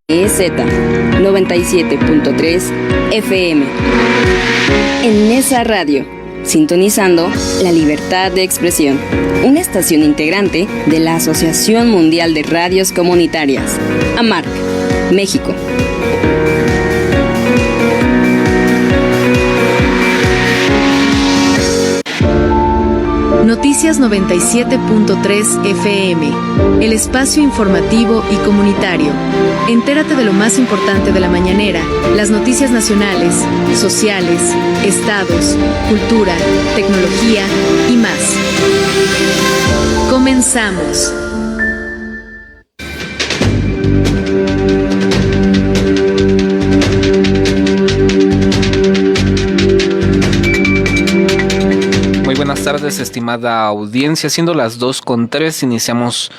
EZ 97.3 FM. En Nesa Radio, sintonizando la libertad de expresión, una estación integrante de la Asociación Mundial de Radios Comunitarias, AMARC, México. Noticias 97.3 FM, el espacio informativo y comunitario. Entérate de lo más importante de la mañanera, las noticias nacionales, sociales, estados, cultura, tecnología y más. Comenzamos. Buenas tardes, estimada audiencia. Siendo las 2:03, iniciamos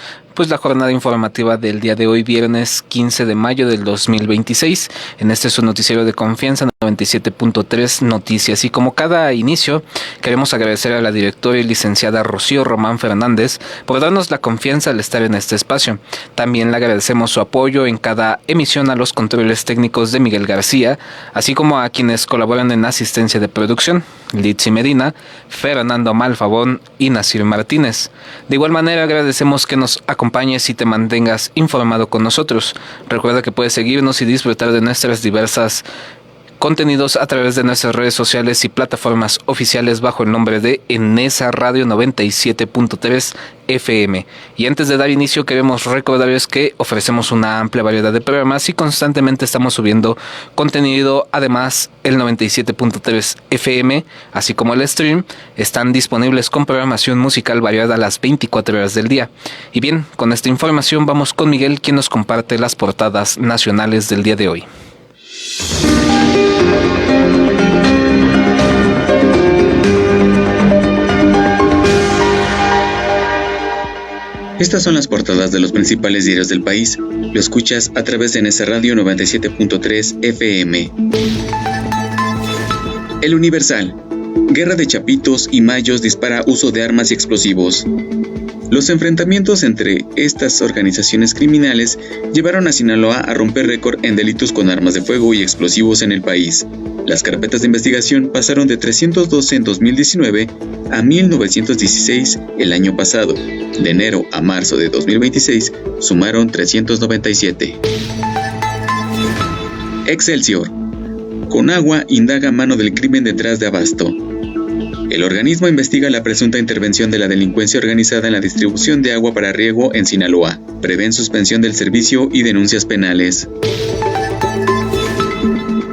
la jornada informativa del día de hoy, viernes 15 de mayo del 2026. En este su noticiero de confianza, 97.3 Noticias. Y como cada inicio, queremos agradecer a la directora y licenciada Rocío Román Fernández por darnos la confianza al estar en este espacio. También le agradecemos su apoyo en cada emisión a los controles técnicos de Miguel García, así como a quienes colaboran en asistencia de producción, Litsi Medina, Fernando Malfabón y Nasir Martínez. De igual manera, agradecemos que nos acompañes y te mantengas informado con nosotros. Recuerda que puedes seguirnos y disfrutar de nuestras diversas contenidos a través de nuestras redes sociales y plataformas oficiales bajo el nombre de Nesa Radio 97.3 FM. Y antes de dar inicio, queremos recordarles que ofrecemos una amplia variedad de programas y constantemente estamos subiendo contenido. Además, el 97.3 FM, así como el stream, están disponibles con programación musical variada a las 24 horas del día. Y bien, con esta información vamos con Miguel, quien nos comparte las portadas nacionales del día de hoy. Estas son las portadas de los principales diarios del país. Lo escuchas a través de Nesa Radio 97.3 FM. El Universal. Guerra de Chapitos y Mayos dispara uso de armas y explosivos. Los enfrentamientos entre estas organizaciones criminales llevaron a Sinaloa a romper récord en delitos con armas de fuego y explosivos en el país. Las carpetas de investigación pasaron de 312 en 2019 a 1916 el año pasado. De enero a marzo de 2026 sumaron 397. Excelsior. Conagua indaga mano del crimen detrás de Abasto. El organismo investiga la presunta intervención de la delincuencia organizada en la distribución de agua para riego en Sinaloa. Prevén suspensión del servicio y denuncias penales.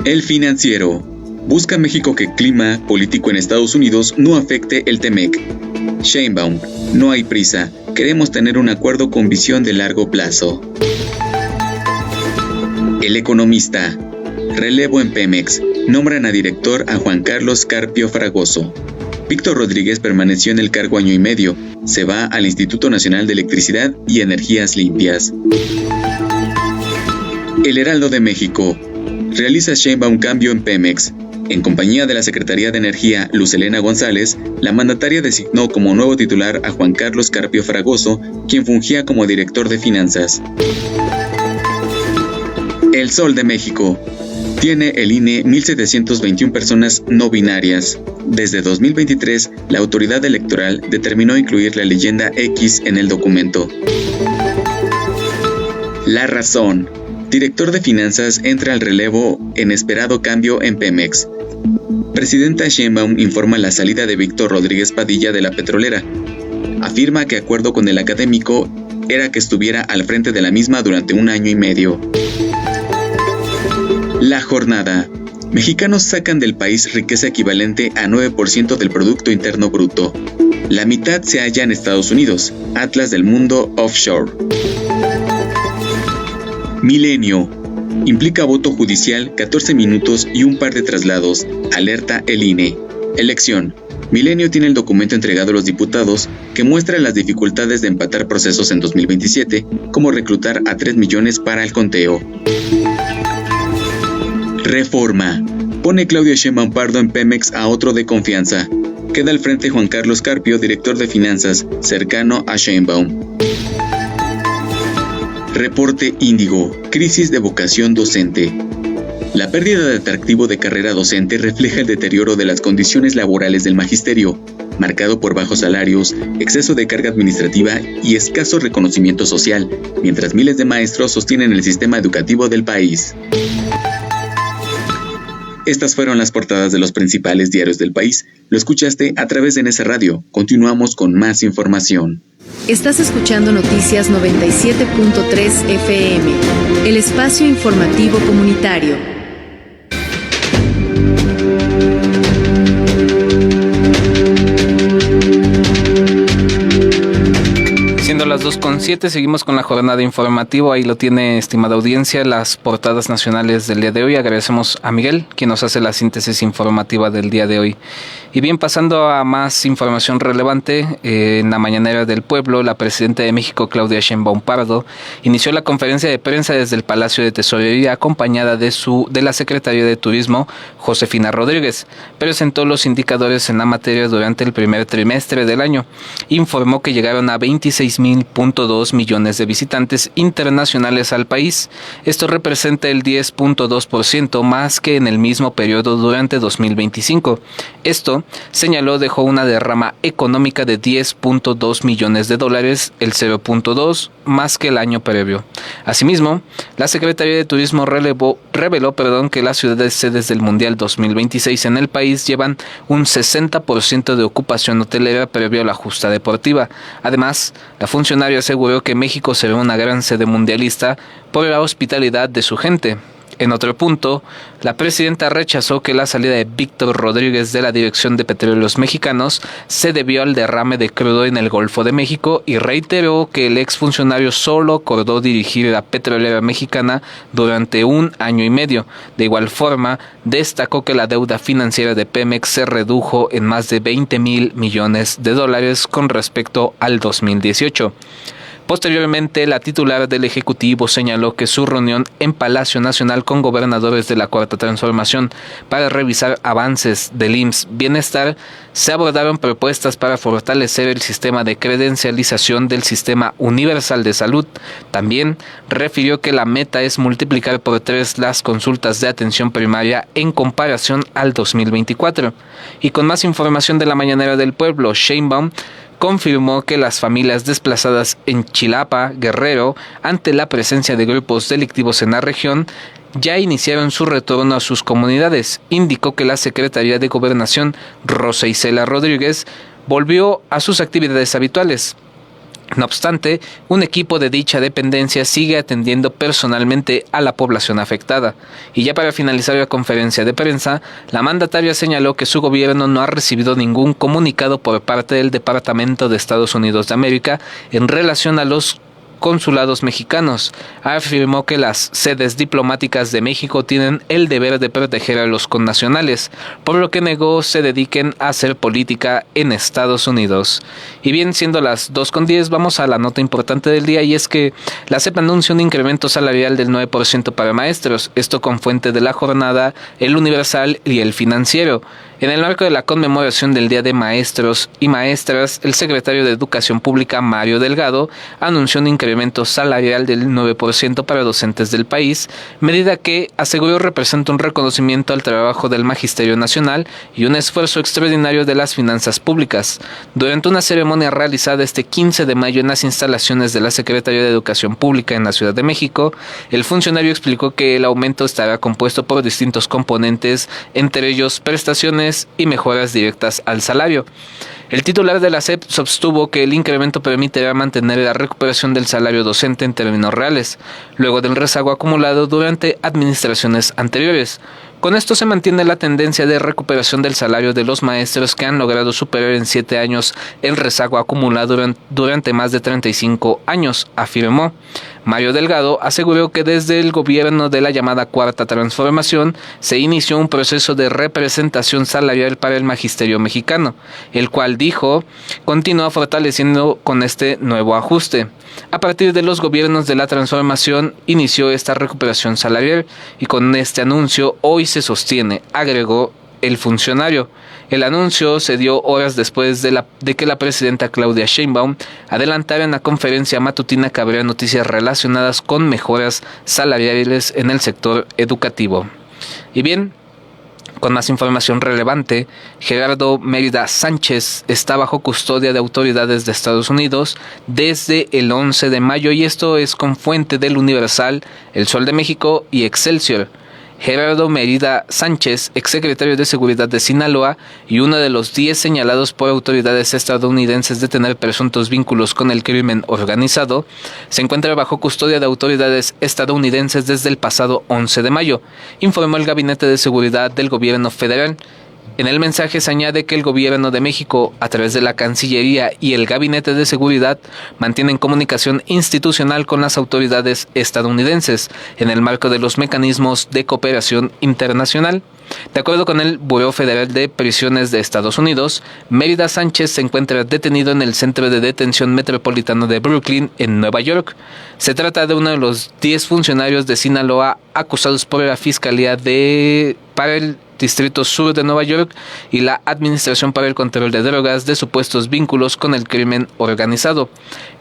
El Financiero. Busca México que clima político en Estados Unidos no afecte el TEMEC. Sheinbaum. No hay prisa. Queremos tener un acuerdo con visión de largo plazo. El Economista. Relevo en Pemex. Nombran a director a Juan Carlos Carpio Fragoso. Víctor Rodríguez permaneció en el cargo año y medio. Se va al Instituto Nacional de Electricidad y Energías Limpias. El Heraldo de México. Realiza Sheinbaum cambio en Pemex. En compañía de la Secretaría de Energía, Luz Helena González, la mandataria designó como nuevo titular a Juan Carlos Carpio Fragoso, quien fungía como director de finanzas. El Sol de México. Tiene el INE 1,721 personas no binarias. Desde 2023, la autoridad electoral determinó incluir la leyenda X en el documento. La Razón. Director de Finanzas entra al relevo en esperado cambio en Pemex. Presidenta Sheinbaum informa la salida de Víctor Rodríguez Padilla de la petrolera. Afirma que acuerdo con el académico era que estuviera al frente de la misma durante 1 año y medio. La Jornada. Mexicanos sacan del país riqueza equivalente a 9% del Producto Interno Bruto. La mitad se halla en Estados Unidos. Atlas del Mundo Offshore. Milenio. Implica voto judicial, 14 minutos y un par de traslados. Alerta el INE. Elección. Milenio tiene el documento entregado a los diputados que muestra las dificultades de empatar procesos en 2027, como reclutar a 3 millones para el conteo. Reforma. Pone Claudio Sheinbaum Pardo en Pemex a otro de confianza. Queda al frente Juan Carlos Carpio, director de finanzas, cercano a Sheinbaum. Reporte Índigo, crisis de vocación docente. La pérdida de atractivo de carrera docente refleja el deterioro de las condiciones laborales del magisterio, marcado por bajos salarios, exceso de carga administrativa y escaso reconocimiento social, mientras miles de maestros sostienen el sistema educativo del país. Estas fueron las portadas de los principales diarios del país. Lo escuchaste a través de Nesa Radio. Continuamos con más información. Estás escuchando Noticias 97.3 FM, el espacio informativo comunitario. Siendo las 2:07, seguimos con la jornada informativa. Ahí lo tiene, estimada audiencia, las portadas nacionales del día de hoy. Agradecemos a Miguel, quien nos hace la síntesis informativa del día de hoy. Y bien, pasando a más información relevante, en la mañanera del pueblo, la presidenta de México, Claudia Sheinbaum Pardo, inició la conferencia de prensa desde el Palacio de Tesorería, acompañada de la secretaria de Turismo, Josefina Rodríguez. Presentó los indicadores en la materia durante el primer trimestre del año. Informó que llegaron a 26.2 millones de visitantes internacionales al país. Esto representa el 10.2% más que en el mismo periodo durante 2025. Esto, señaló, dejó una derrama económica de 10.2 millones de dólares, el 0.2 más que el año previo. Asimismo, la Secretaría de Turismo reveló que las ciudades sedes del Mundial 2026 en el país llevan un 60% de ocupación hotelera previo a la justa deportiva. Además, la funcionaria aseguró que México será una gran sede mundialista por la hospitalidad de su gente. En otro punto, la presidenta rechazó que la salida de Víctor Rodríguez de la Dirección de Petróleos Mexicanos se debió al derrame de crudo en el Golfo de México y reiteró que el exfuncionario solo acordó dirigir la petrolera mexicana durante 1 año y medio. De igual forma, destacó que la deuda financiera de Pemex se redujo en más de 20,000 millones de dólares con respecto al 2018. Posteriormente, la titular del Ejecutivo señaló que su reunión en Palacio Nacional con gobernadores de la Cuarta Transformación para revisar avances del IMSS Bienestar, se abordaron propuestas para fortalecer el sistema de credencialización del Sistema Universal de Salud. También refirió que la meta es multiplicar por 3 las consultas de atención primaria en comparación al 2024. Y con más información de la mañanera del pueblo, Sheinbaum confirmó que las familias desplazadas en Chilapa, Guerrero, ante la presencia de grupos delictivos en la región, ya iniciaron su retorno a sus comunidades. Indicó que la Secretaría de Gobernación, Rosa Isela Rodríguez, volvió a sus actividades habituales. No obstante, un equipo de dicha dependencia sigue atendiendo personalmente a la población afectada. Y ya para finalizar la conferencia de prensa, la mandataria señaló que su gobierno no ha recibido ningún comunicado por parte del Departamento de Estados Unidos de América en relación a los consulados mexicanos. Afirmó que las sedes diplomáticas de México tienen el deber de proteger a los connacionales, por lo que negó se dediquen a hacer política en Estados Unidos. Y bien, siendo las 2:10, vamos a la nota importante del día, y es que la SEP anuncia un incremento salarial del 9% para maestros, esto con fuente de la jornada, El Universal y El Financiero. En el marco de la conmemoración del Día de Maestros y Maestras, el secretario de Educación Pública, Mario Delgado, anunció un incremento salarial del 9% para docentes del país, medida que, aseguró, representa un reconocimiento al trabajo del Magisterio Nacional y un esfuerzo extraordinario de las finanzas públicas. Durante una ceremonia realizada este 15 de mayo en las instalaciones de la Secretaría de Educación Pública en la Ciudad de México, el funcionario explicó que el aumento estará compuesto por distintos componentes, entre ellos prestaciones y mejoras directas al salario. El titular de la SEP sostuvo que el incremento permitirá mantener la recuperación del salario docente en términos reales, luego del rezago acumulado durante administraciones anteriores. Con esto se mantiene la tendencia de recuperación del salario de los maestros que han logrado superar en 7 años el rezago acumulado durante más de 35 años, afirmó. Mario Delgado aseguró que desde el gobierno de la llamada Cuarta Transformación se inició un proceso de representación salarial para el magisterio mexicano, el cual, dijo, continúa fortaleciendo con este nuevo ajuste. A partir de los gobiernos de la transformación inició esta recuperación salarial y con este anuncio hoy se sostiene, agregó, el funcionario. El anuncio se dio horas después de que la presidenta Claudia Sheinbaum adelantara en la conferencia matutina que habría noticias relacionadas con mejoras salariales en el sector educativo. Y bien, con más información relevante, Gerardo Mérida Sánchez está bajo custodia de autoridades de Estados Unidos desde el 11 de mayo y esto es con fuente del Universal, El Sol de México y Excelsior. Gerardo Mérida Sánchez, exsecretario de Seguridad de Sinaloa y uno de los 10 señalados por autoridades estadounidenses de tener presuntos vínculos con el crimen organizado, se encuentra bajo custodia de autoridades estadounidenses desde el pasado 11 de mayo, informó el Gabinete de Seguridad del Gobierno Federal. En el mensaje se añade que el Gobierno de México, a través de la Cancillería y el Gabinete de Seguridad, mantienen comunicación institucional con las autoridades estadounidenses en el marco de los mecanismos de cooperación internacional. De acuerdo con el Buró Federal de Prisiones de Estados Unidos, Mérida Sánchez se encuentra detenido en el Centro de Detención Metropolitano de Brooklyn, en Nueva York. Se trata de uno de los 10 funcionarios de Sinaloa acusados por la Fiscalía para el Distrito Sur de Nueva York y la Administración para el Control de Drogas de supuestos vínculos con el crimen organizado.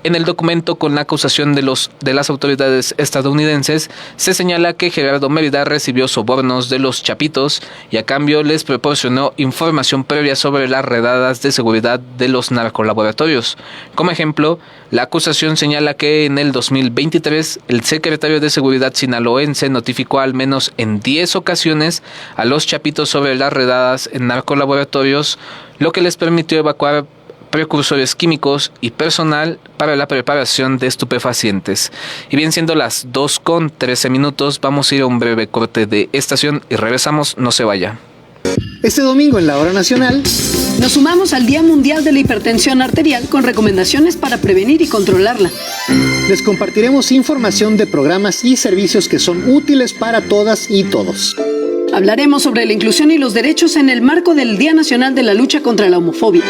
En el documento con la acusación de las autoridades estadounidenses se señala que Gerardo Mérida recibió sobornos de los Chapitos y a cambio les proporcionó información previa sobre las redadas de seguridad de los narcolaboratorios. Como ejemplo, la acusación señala que en el 2023 el secretario de Seguridad sinaloense notificó al menos en 10 ocasiones a los Chapitos sobre las redadas en narcolaboratorios, lo que les permitió evacuar precursores químicos y personal para la preparación de estupefacientes. Y bien, siendo las 2:13, vamos a ir a un breve corte de estación y regresamos, no se vaya. Este domingo en la Hora Nacional nos sumamos al Día Mundial de la Hipertensión Arterial con recomendaciones para prevenir y controlarla. Les compartiremos información de programas y servicios que son útiles para todas y todos. Hablaremos sobre la inclusión y los derechos en el marco del Día Nacional de la Lucha contra la Homofobia.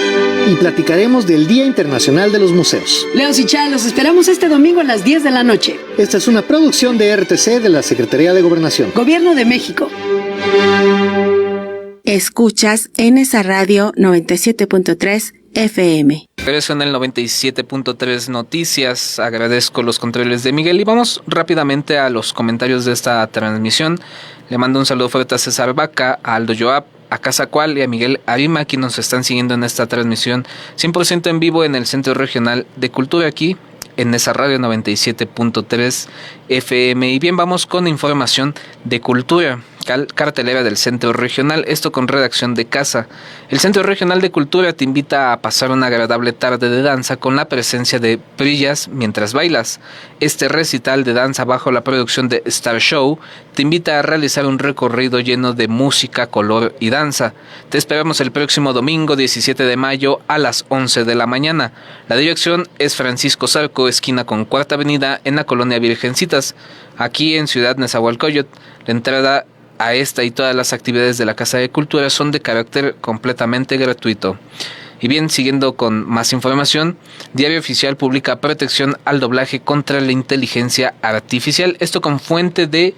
Y platicaremos del Día Internacional de los Museos. Leos y Chá, los esperamos este domingo a las 10 de la noche. Esta es una producción de RTC de la Secretaría de Gobernación. Gobierno de México. Escuchas NSA Radio 97.3 FM. Regreso en el 97.3 Noticias. Agradezco los controles de Miguel y vamos rápidamente a los comentarios de esta transmisión. Le mando un saludo fuerte a César Vaca, a Aldo Joab, a Casa Cual y a Miguel Arima, quienes nos están siguiendo en esta transmisión 100% en vivo en el Centro Regional de Cultura aquí en esa radio 97.3 FM. Y bien, vamos con información de cultura. Cartelera del Centro Regional, esto con redacción de Casa. El Centro Regional de Cultura te invita a pasar una agradable tarde de danza con la presencia de Brillas mientras bailas. Este recital de danza bajo la producción de Star Show te invita a realizar un recorrido lleno de música, color y danza. Te esperamos el próximo domingo 17 de mayo a las 11 de la mañana. La dirección es Francisco Zarco, esquina con Cuarta Avenida en la Colonia Virgencitas, aquí en Ciudad Nezahualcóyotl. La entrada a esta y todas las actividades de la Casa de Cultura son de carácter completamente gratuito. Y bien, siguiendo con más información, Diario Oficial publica protección al doblaje contra la inteligencia artificial. Esto con fuente de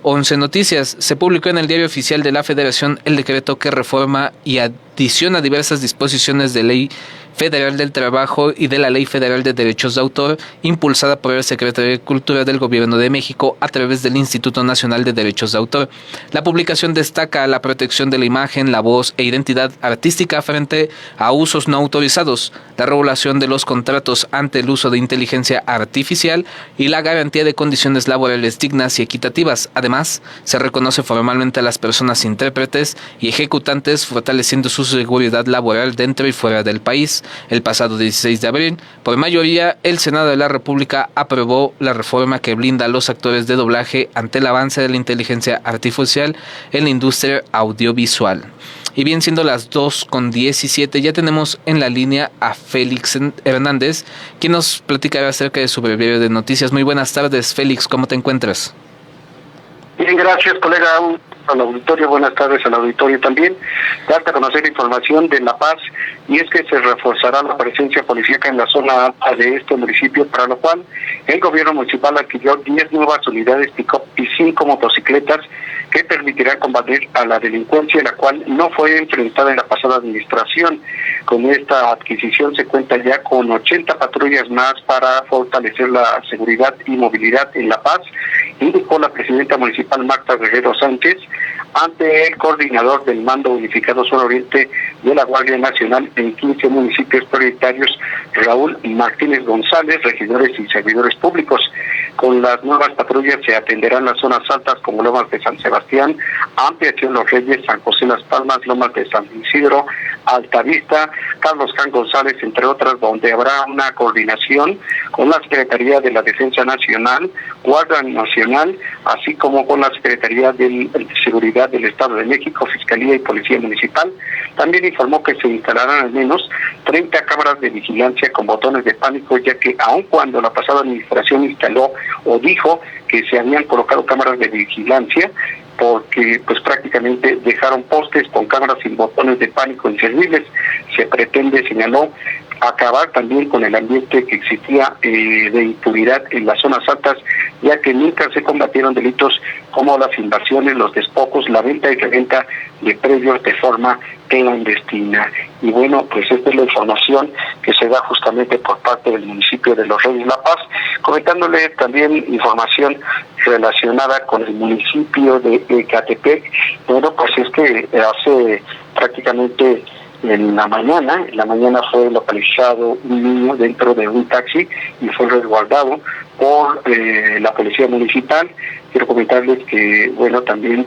11 Noticias. Se publicó en el Diario Oficial de la Federación el decreto que reforma y adiciona diversas disposiciones de ley Federal del Trabajo y de la Ley Federal de Derechos de Autor, impulsada por el Secretario de Cultura del Gobierno de México a través del Instituto Nacional de Derechos de Autor. La publicación destaca la protección de la imagen, la voz e identidad artística frente a usos no autorizados, la regulación de los contratos ante el uso de inteligencia artificial y la garantía de condiciones laborales dignas y equitativas. Además, se reconoce formalmente a las personas intérpretes y ejecutantes, fortaleciendo su seguridad laboral dentro y fuera del país. El pasado 16 de abril, por mayoría, el Senado de la República aprobó la reforma que blinda a los actores de doblaje ante el avance de la inteligencia artificial en la industria audiovisual. Y bien, siendo las 2:17, ya tenemos en la línea a Félix Hernández, quien nos platicará acerca de su breviario de noticias. Muy buenas tardes, Félix, ¿cómo te encuentras? Bien, gracias, colega. al auditorio, buenas tardes al auditorio también. Darte a conocer información de La Paz, y es que se reforzará la presencia policíaca en la zona alta de este municipio, para lo cual el gobierno municipal adquirió 10 nuevas unidades pick-up y 5 motocicletas que permitirán combatir a la delincuencia, la cual no fue enfrentada en la pasada administración. Con esta adquisición se cuenta ya con 80 patrullas más para fortalecer la seguridad y movilidad en La Paz, indicó la presidenta municipal Marta Guerrero Sánchez ante el coordinador del Mando Unificado Sur Oriente de la Guardia Nacional en 15 municipios prioritarios, Raúl Martínez González, regidores y servidores públicos. Con las nuevas patrullas se atenderán las zonas altas como Lomas de San Sebastián, Ampliación Los Reyes, San José Las Palmas, Lomas de San Isidro, Altavista, Carlos Jan González, entre otras, donde habrá una coordinación con la Secretaría de la Defensa Nacional, Guardia Nacional, así como con la Secretaría de Seguridad del Estado de México, Fiscalía y Policía Municipal. También informó que se instalarán al menos 30 cámaras de vigilancia con botones de pánico, ya que aun cuando la pasada administración instaló o dijo que se habían colocado cámaras de vigilancia, porque pues prácticamente dejaron postes con cámaras sin botones de pánico inservibles, se pretende, señaló, acabar también con el ambiente que existía de impunidad en las zonas altas, ya que nunca se combatieron delitos como las invasiones, los despojos, la venta y reventa de predios de forma clandestina. Y bueno, pues esta es la información que se da justamente por parte del municipio de Los Reyes La Paz. Comentándole también información relacionada con el municipio de Ecatepec. Bueno, pues es que hace prácticamente en la mañana fue localizado un niño dentro de un taxi y fue resguardado por la policía municipal. Quiero comentarles que, bueno, también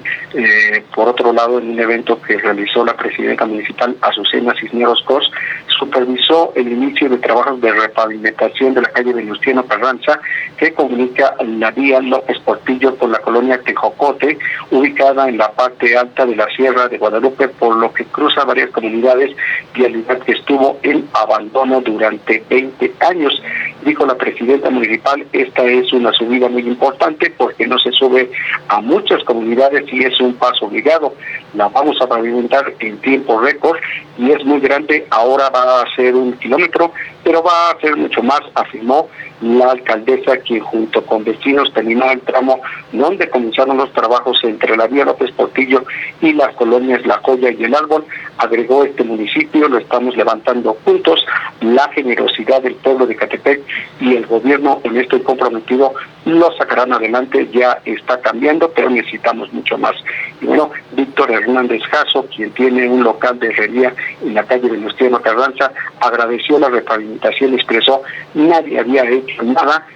por otro lado, en un evento que realizó la presidenta municipal Azucena Cisneros Cos, supervisó el inicio de trabajos de repavimentación de la calle Venustiano Carranza, que comunica la vía López Portillo con la colonia Tejocote, ubicada en la parte alta de la Sierra de Guadalupe, por lo que cruza varias comunidades, vialidad que estuvo en abandono durante 20 años. Dijo la presidenta municipal, esta es una subida muy importante porque no se sube a muchas comunidades y es un paso obligado. La vamos a pavimentar en tiempo récord y es muy grande, ahora va a ser 1 kilómetro, pero va a ser mucho más, afirmó la alcaldesa, quien junto con vecinos terminó el tramo donde comenzaron los trabajos entre la vía López Portillo y las colonias La Joya y El Árbol. Agregó, este municipio lo estamos levantando juntos, la generosidad del pueblo de Ecatepec y el gobierno en esto comprometido lo sacarán adelante, ya está cambiando, pero necesitamos mucho más. Y bueno, Víctor Hernández Jasso, quien tiene un local de herrería en la calle Venustiano Carranza, agradeció la repavimentación y expresó, nadie había hecho nada,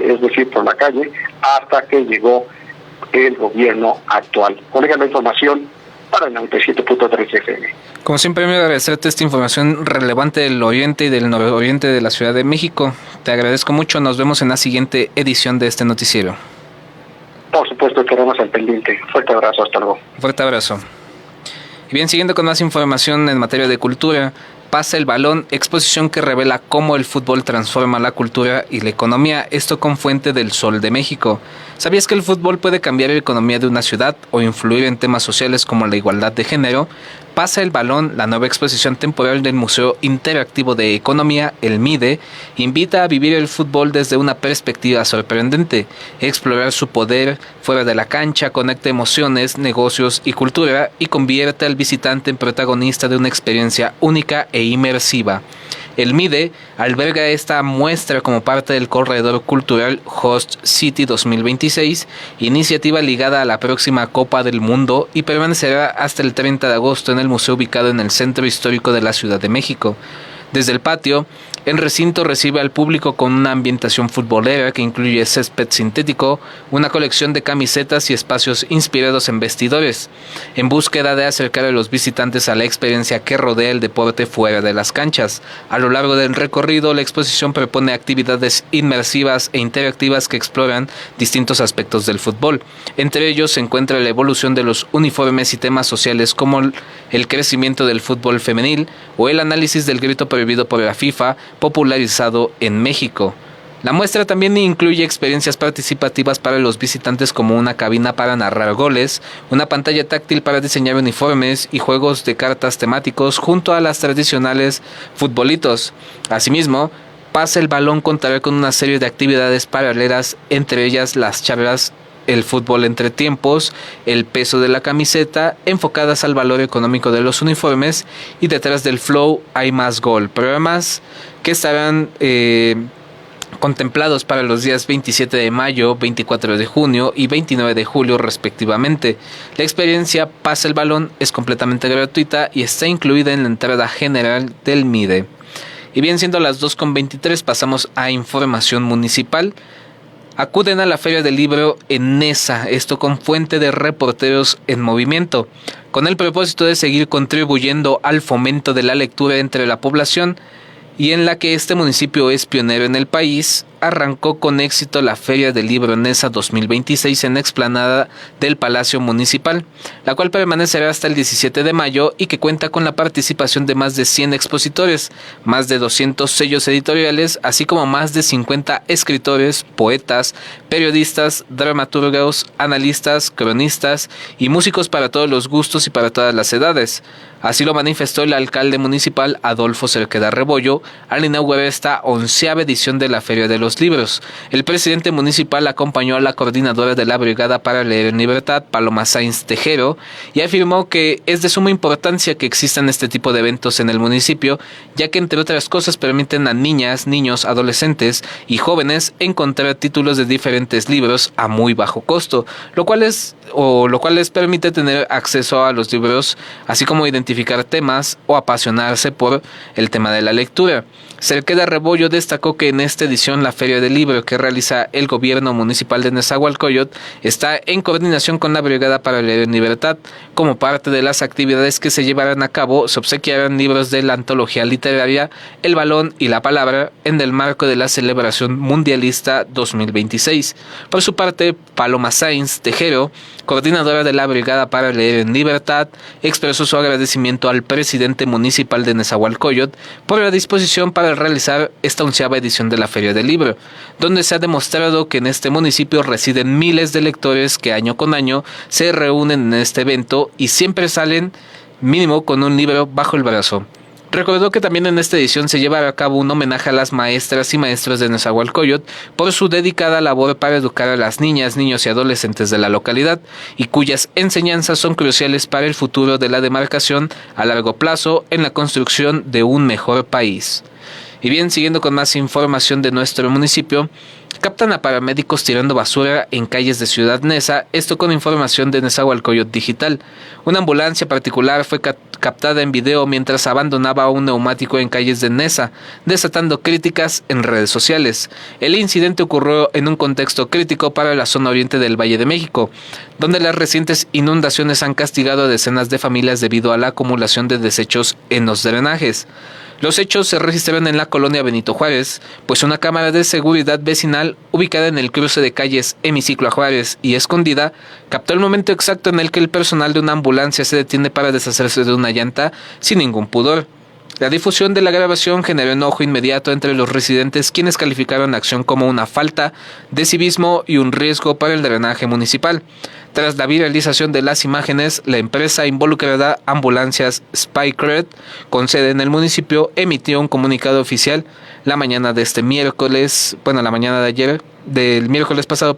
es decir, por la calle, hasta que llegó el gobierno actual. Colega, la información para el 97.3 FM. Como siempre, me agradecerte esta información relevante del oriente y del nororiente de la Ciudad de México. Te agradezco mucho, nos vemos en la siguiente edición de este noticiero. Por supuesto, estaremos al pendiente. Fuerte abrazo, hasta luego. Fuerte abrazo. Y bien, siguiendo con más información en materia de cultura, Pasa el balón, exposición que revela cómo el fútbol transforma la cultura y la economía, esto con fuente del Sol de México. ¿Sabías que el fútbol puede cambiar la economía de una ciudad o influir en temas sociales como la igualdad de género? Pasa el balón, la nueva exposición temporal del Museo Interactivo de Economía, el MIDE, invita a vivir el fútbol desde una perspectiva sorprendente, explorar su poder fuera de la cancha, conecta emociones, negocios y cultura y convierte al visitante en protagonista de una experiencia única e inmersiva. El MIDE alberga esta muestra como parte del corredor cultural Host City 2026, iniciativa ligada a la próxima Copa del Mundo, y permanecerá hasta el 30 de agosto en el museo ubicado en el Centro Histórico de la Ciudad de México. Desde el patio, el recinto recibe al público con una ambientación futbolera que incluye césped sintético, una colección de camisetas y espacios inspirados en vestidores, en búsqueda de acercar a los visitantes a la experiencia que rodea el deporte fuera de las canchas. A lo largo del recorrido, la exposición propone actividades inmersivas e interactivas que exploran distintos aspectos del fútbol. Entre ellos se encuentra la evolución de los uniformes y temas sociales como el crecimiento del fútbol femenil o el análisis del grito prohibido por la FIFA, popularizado en México. La muestra también incluye experiencias participativas para los visitantes como una cabina para narrar goles, una pantalla táctil para diseñar uniformes y juegos de cartas temáticos junto a las tradicionales futbolitos. Asimismo, Pasa el Balón contará con una serie de actividades paralelas, entre ellas las charlas El fútbol entre tiempos, el peso de la camiseta, enfocadas al valor económico de los uniformes, y Detrás del Flow hay más gol, programas que estarán contemplados para los días 27 de mayo, 24 de junio y 29 de julio respectivamente. La experiencia Pasa el Balón es completamente gratuita y está incluida en la entrada general del MIDE. Y bien, siendo las 2:23, pasamos a información municipal. Acuden a la Feria del Libro en Nesa, esto con Fuente de Reporteros en Movimiento, con el propósito de seguir contribuyendo al fomento de la lectura entre la población, y en la que este municipio es pionero en el país. Arrancó con éxito la Feria del Libro Nesa 2026 en la explanada del Palacio Municipal, la cual permanecerá hasta el 17 de mayo y que cuenta con la participación de más de 100 expositores, más de 200 sellos editoriales, así como más de 50 escritores, poetas, periodistas, dramaturgos, analistas, cronistas y músicos para todos los gustos y para todas las edades. Así lo manifestó el alcalde municipal Adolfo Cerqueda Rebollo al inaugurar esta 11ª edición de la Feria de los Libros. El presidente municipal acompañó a la coordinadora de la Brigada para Leer en Libertad, Paloma Sainz Tejero, y afirmó que es de suma importancia que existan este tipo de eventos en el municipio, ya que entre otras cosas permiten a niñas, niños, adolescentes y jóvenes encontrar títulos de diferentes libros a muy bajo costo, lo cual les permite tener acceso a los libros, así como identificar temas o apasionarse por el tema de la lectura. Cerqueda Rebollo destacó que en esta edición la Feria del Libro que realiza el gobierno municipal de Nezahualcóyotl está en coordinación con la Brigada para Leer en Libertad. Como parte de las actividades que se llevarán a cabo, se obsequiarán libros de la antología literaria El Balón y la Palabra en el marco de la celebración mundialista 2026. Por su parte, Paloma Sainz Tejero, coordinadora de la Brigada para Leer en Libertad, expresó su agradecimiento al presidente municipal de Nezahualcóyotl por la disposición para realizar esta 11ª edición de la Feria del Libro, donde se ha demostrado que en este municipio residen miles de lectores que año con año se reúnen en este evento y siempre salen mínimo con un libro bajo el brazo. Recordó que también en esta edición se llevará a cabo un homenaje a las maestras y maestros de Nezahualcóyotl por su dedicada labor para educar a las niñas, niños y adolescentes de la localidad, y cuyas enseñanzas son cruciales para el futuro de la demarcación a largo plazo en la construcción de un mejor país. Y bien, siguiendo con más información de nuestro municipio, captan a paramédicos tirando basura en calles de Ciudad Neza, esto con información de Nezahualcóyotl Digital. Una ambulancia particular fue captada en video mientras abandonaba un neumático en calles de Neza, desatando críticas en redes sociales. El incidente ocurrió en un contexto crítico para la zona oriente del Valle de México, donde las recientes inundaciones han castigado a decenas de familias debido a la acumulación de desechos en los drenajes. Los hechos se registraron en la colonia Benito Juárez, pues una cámara de seguridad vecinal ubicada en el cruce de calles Hemiciclo a Juárez y Escondida captó el momento exacto en el que el personal de una ambulancia se detiene para deshacerse de una llanta sin ningún pudor. La difusión de la grabación generó enojo inmediato entre los residentes, quienes calificaron la acción como una falta de civismo y un riesgo para el drenaje municipal. Tras la viralización de las imágenes, la empresa involucrada, Ambulancias Spycred, con sede en el municipio, emitió un comunicado oficial la mañana de del miércoles pasado,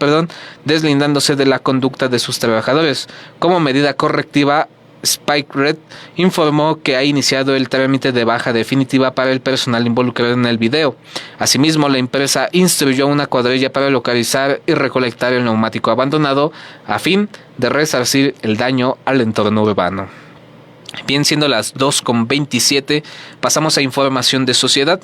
deslindándose de la conducta de sus trabajadores. Como medida correctiva, Spycred informó que ha iniciado el trámite de baja definitiva para el personal involucrado en el video. Asimismo, la empresa instruyó a una cuadrilla para localizar y recolectar el neumático abandonado a fin de resarcir el daño al entorno urbano. Bien, siendo las 2:27, pasamos a información de sociedad.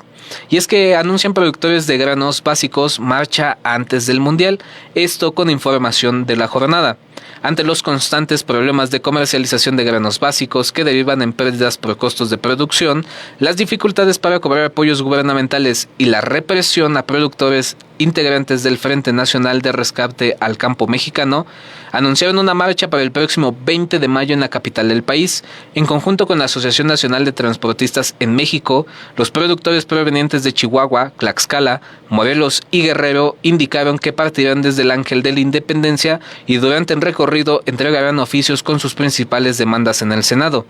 Y es que anuncian productores de granos básicos marcha antes del Mundial, esto con información de la jornada. Ante los constantes problemas de comercialización de granos básicos que derivan en pérdidas por costos de producción, las dificultades para cobrar apoyos gubernamentales y la represión a productores integrantes del Frente Nacional de Rescate al Campo Mexicano, anunciaron una marcha para el próximo 20 de mayo en la capital del país. En conjunto con la Asociación Nacional de Transportistas en México, los productores provenientes provenientes de Chihuahua, Tlaxcala, Morelos y Guerrero indicaron que partirán desde el Ángel de la Independencia y durante el recorrido entregarán oficios con sus principales demandas en el Senado.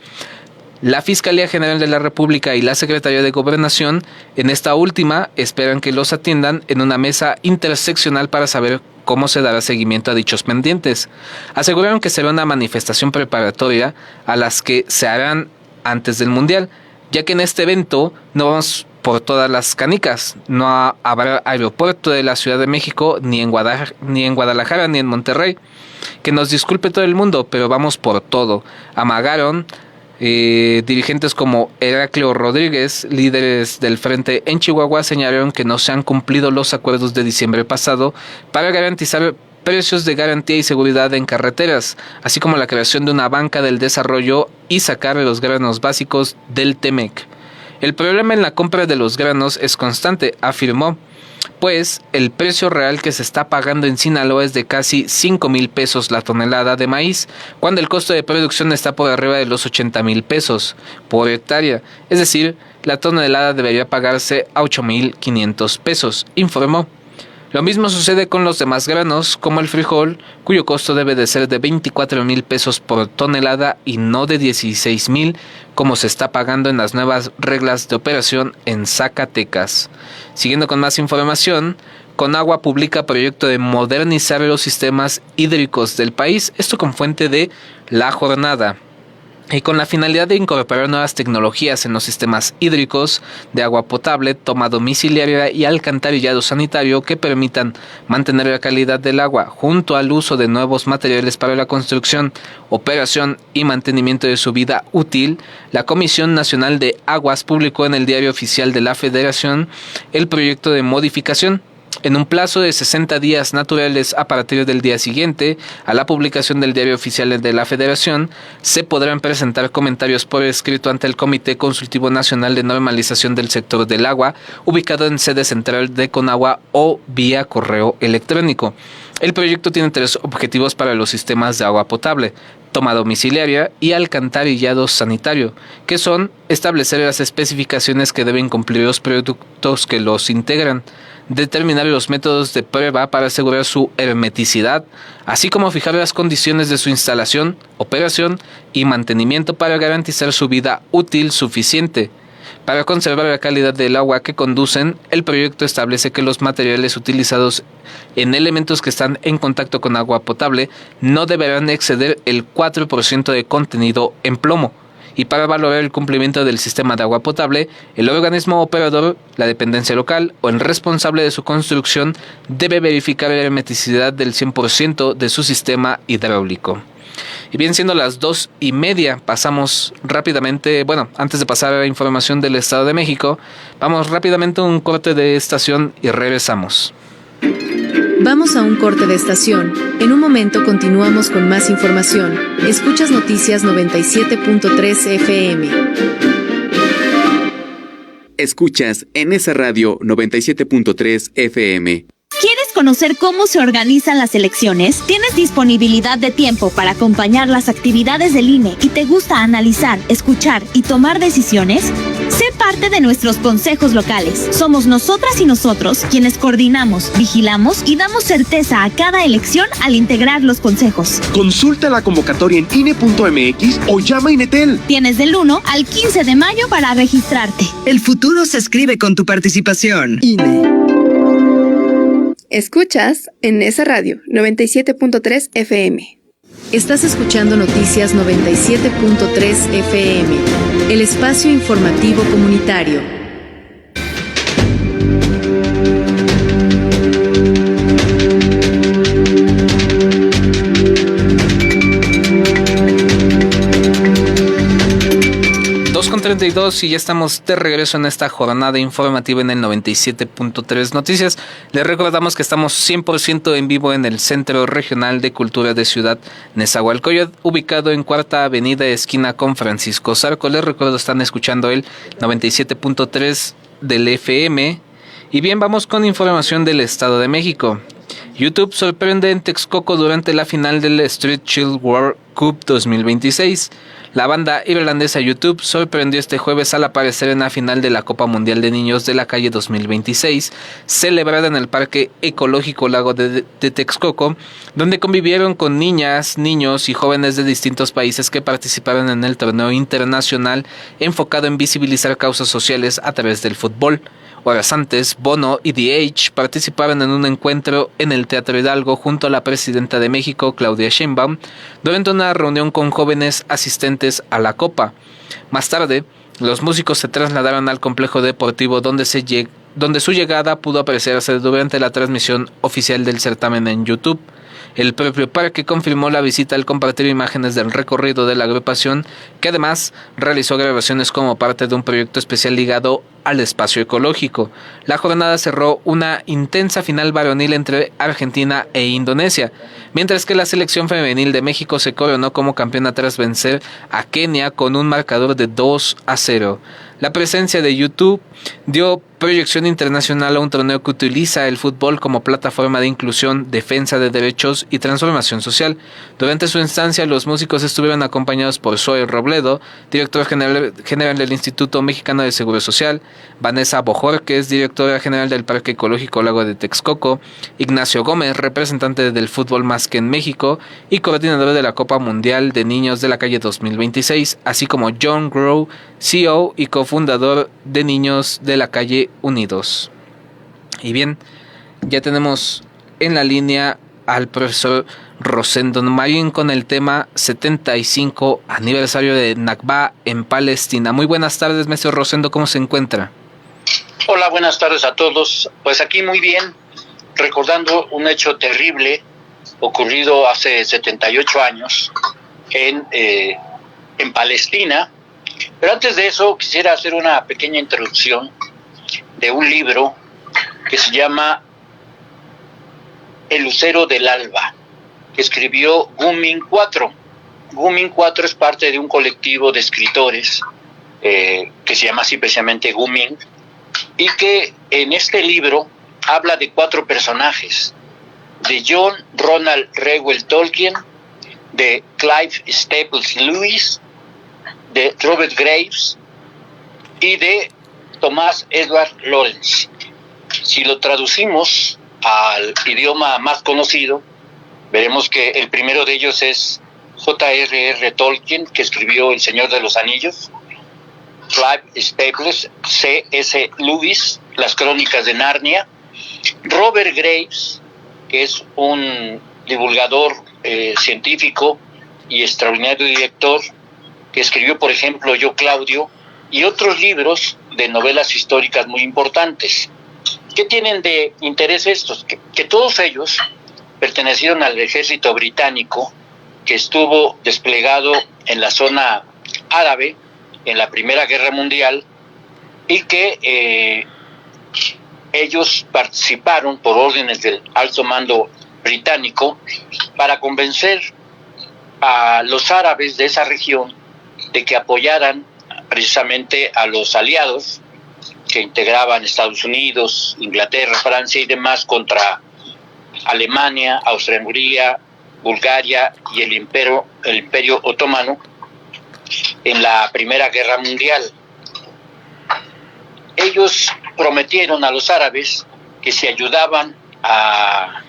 La Fiscalía General de la República y la Secretaría de Gobernación, en esta última, esperan que los atiendan en una mesa interseccional para saber cómo se dará seguimiento a dichos pendientes. Aseguraron que será una manifestación preparatoria a las que se harán antes del Mundial, ya que en este evento no vamos por todas las canicas. No habrá aeropuerto de la Ciudad de México, ni en Guadalajara, ni en Monterrey. Que nos disculpe todo el mundo, pero vamos por todo. Amagaron dirigentes como Heraclio Rodríguez, líderes del Frente en Chihuahua, señalaron que no se han cumplido los acuerdos de diciembre pasado para garantizar precios de garantía y seguridad en carreteras, así como la creación de una banca del desarrollo y sacar los granos básicos del TEMEC. El problema en la compra de los granos es constante, afirmó, pues el precio real que se está pagando en Sinaloa es de casi 5,000 pesos la tonelada de maíz, cuando el costo de producción está por arriba de los 80,000 pesos por hectárea, es decir, la tonelada debería pagarse a 8,500 pesos, informó. Lo mismo sucede con los demás granos, como el frijol, cuyo costo debe de ser de 24,000 pesos por tonelada y no de 16,000, como se está pagando en las nuevas reglas de operación en Zacatecas. Siguiendo con más información, Conagua publica proyecto de modernizar los sistemas hídricos del país, esto con fuente de La Jornada. Y con la finalidad de incorporar nuevas tecnologías en los sistemas hídricos de agua potable, toma domiciliaria y alcantarillado sanitario que permitan mantener la calidad del agua, junto al uso de nuevos materiales para la construcción, operación y mantenimiento de su vida útil, la Comisión Nacional de Aguas publicó en el Diario Oficial de la Federación el proyecto de modificación. En un plazo de 60 días naturales a partir del día siguiente a la publicación del Diario Oficial de la Federación, se podrán presentar comentarios por escrito ante el Comité Consultivo Nacional de Normalización del Sector del Agua, ubicado en sede central de Conagua o vía correo electrónico. El proyecto tiene 3 objetivos para los sistemas de agua potable: toma domiciliaria y alcantarillado sanitario, que son establecer las especificaciones que deben cumplir los productos que los integran, determinar los métodos de prueba para asegurar su hermeticidad, así como fijar las condiciones de su instalación, operación y mantenimiento para garantizar su vida útil suficiente. Para conservar la calidad del agua que conducen, el proyecto establece que los materiales utilizados en elementos que están en contacto con agua potable no deberán exceder el 4% de contenido en plomo. Y para valorar el cumplimiento del sistema de agua potable, el organismo operador, la dependencia local o el responsable de su construcción debe verificar la hermeticidad del 100% de su sistema hidráulico. Y bien, siendo las 2:30, pasamos rápidamente, antes de pasar a la información del Estado de México, vamos rápidamente a un corte de estación y regresamos. Vamos a un corte de estación. En un momento continuamos con más información. Escuchas Noticias 97.3 FM. Escuchas NS Radio 97.3 FM. ¿Quieres conocer cómo se organizan las elecciones? ¿Tienes disponibilidad de tiempo para acompañar las actividades del INE y te gusta analizar, escuchar y tomar decisiones? Sé parte de nuestros consejos locales. Somos nosotras y nosotros quienes coordinamos, vigilamos y damos certeza a cada elección al integrar los consejos. Consulta la convocatoria en INE.mx o llama a INETEL. Tienes del 1 al 15 de mayo para registrarte. El futuro se escribe con tu participación. INE. Escuchas NS Radio 97.3 FM. Estás escuchando Noticias 97.3 FM, el espacio informativo comunitario. Con 32 y ya estamos de regreso en esta jornada informativa en el 97.3 Noticias. Les recordamos que estamos 100% en vivo en el Centro Regional de Cultura de Ciudad Nezahualcóyotl, ubicado en Cuarta Avenida, esquina con Francisco Zarco. Les recuerdo, están escuchando el 97.3 del FM. Y bien, vamos con información del Estado de México. YouTube sorprende en Texcoco durante la final del Street Chill World Cup 2026. La banda irlandesa YouTube sorprendió este jueves al aparecer en la final de la Copa Mundial de Niños de la Calle 2026, celebrada en el Parque Ecológico Lago de Texcoco, donde convivieron con niñas, niños y jóvenes de distintos países que participaron en el torneo internacional enfocado en visibilizar causas sociales a través del fútbol. Horas antes, Bono y The Edge participaron en un encuentro en el Teatro Hidalgo junto a la presidenta de México, Claudia Sheinbaum, durante una reunión con jóvenes asistentes a la Copa. Más tarde, los músicos se trasladaron al complejo deportivo donde su llegada pudo apreciarse durante la transmisión oficial del certamen en YouTube. El propio parque confirmó la visita al compartir imágenes del recorrido de la agrupación, que además realizó grabaciones como parte de un proyecto especial ligado al espacio ecológico. La jornada cerró una intensa final varonil entre Argentina e Indonesia, mientras que la selección femenil de México se coronó como campeona tras vencer a Kenia con un marcador de 2-0. La presencia de YouTube dio proyección internacional a un torneo que utiliza el fútbol como plataforma de inclusión, defensa de derechos y transformación social. Durante su instancia, los músicos estuvieron acompañados por Zoe Robledo, directora general del Instituto Mexicano de Seguro Social, Vanessa Bojorquez, directora general del Parque Ecológico Lago de Texcoco, Ignacio Gómez, representante del Fútbol Más que en México y coordinador de la Copa Mundial de Niños de la Calle 2026, así como John Grow, CEO y cofundador de Niños de la Calle Unidos. Y bien, ya tenemos en la línea al profesor Rosendo Marín con el tema 75 aniversario de Nakba en Palestina. Muy buenas tardes, maestro Rosendo, ¿cómo se encuentra? Hola, buenas tardes a todos. Pues aquí muy bien, recordando un hecho terrible ocurrido hace 78 años en Palestina. Pero antes de eso quisiera hacer una pequeña introducción de un libro que se llama El Lucero del Alba, que escribió Gumin 4. Gumin 4 es parte de un colectivo de escritores que se llama así precisamente Gumin, y que en este libro habla de 4 personajes: de John Ronald Reuel Tolkien, de Clive Staples Lewis, de Robert Graves y de Thomas Edward Lawrence. Si lo traducimos al idioma más conocido, veremos que el primero de ellos es J.R.R. Tolkien, que escribió El Señor de los Anillos; Clive Staples, C.S. Lewis, Las Crónicas de Narnia; Robert Graves, que es un divulgador científico y extraordinario director, que escribió, por ejemplo, Yo, Claudio, y otros libros de novelas históricas muy importantes. ¿Qué tienen de interés estos? Que todos ellos pertenecieron al ejército británico que estuvo desplegado en la zona árabe en la Primera Guerra Mundial, y que ellos participaron por órdenes del alto mando británico para convencer a los árabes de esa región de que apoyaran precisamente a los aliados que integraban Estados Unidos, Inglaterra, Francia y demás contra Alemania, Austria-Hungría, Bulgaria y el Imperio Otomano en la Primera Guerra Mundial. Ellos prometieron a los árabes que si ayudaban a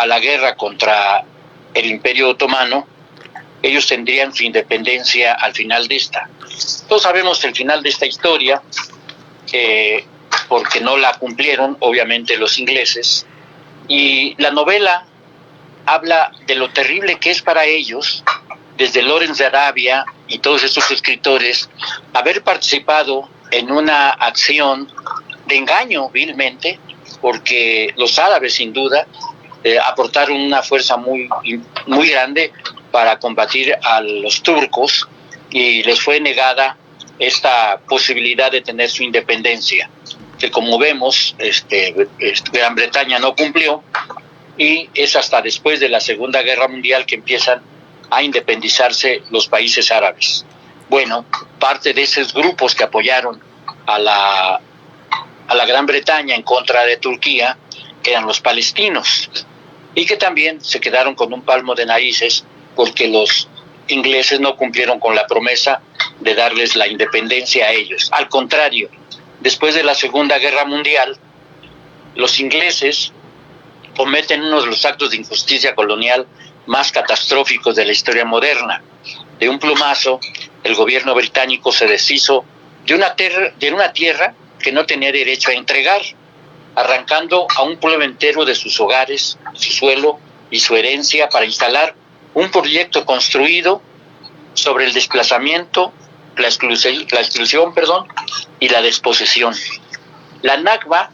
la guerra contra el Imperio Otomano, ellos tendrían su independencia al final de esta. Todos sabemos el final de esta historia, porque no la cumplieron, obviamente, los ingleses. Y la novela habla de lo terrible que es para ellos, desde Lawrence de Arabia y todos estos escritores, haber participado en una acción de engaño vilmente, porque los árabes, sin duda, aportaron una fuerza muy grande para combatir a los turcos, y les fue negada esta posibilidad de tener su independencia, que como vemos Gran Bretaña no cumplió, y es hasta después de la Segunda Guerra Mundial que empiezan a independizarse los países árabes. Bueno, parte de esos grupos que apoyaron a la Gran Bretaña en contra de Turquía que eran los palestinos, y que también se quedaron con un palmo de narices porque los ingleses no cumplieron con la promesa de darles la independencia a ellos. Al contrario, después de la Segunda Guerra Mundial, los ingleses cometen uno de los actos de injusticia colonial más catastróficos de la historia moderna. De un plumazo, el gobierno británico se deshizo de una tierra que no tenía derecho a entregar, arrancando a un pueblo entero de sus hogares, su suelo y su herencia para instalar un proyecto construido sobre el desplazamiento, la exclusión, y la desposesión. La Nakba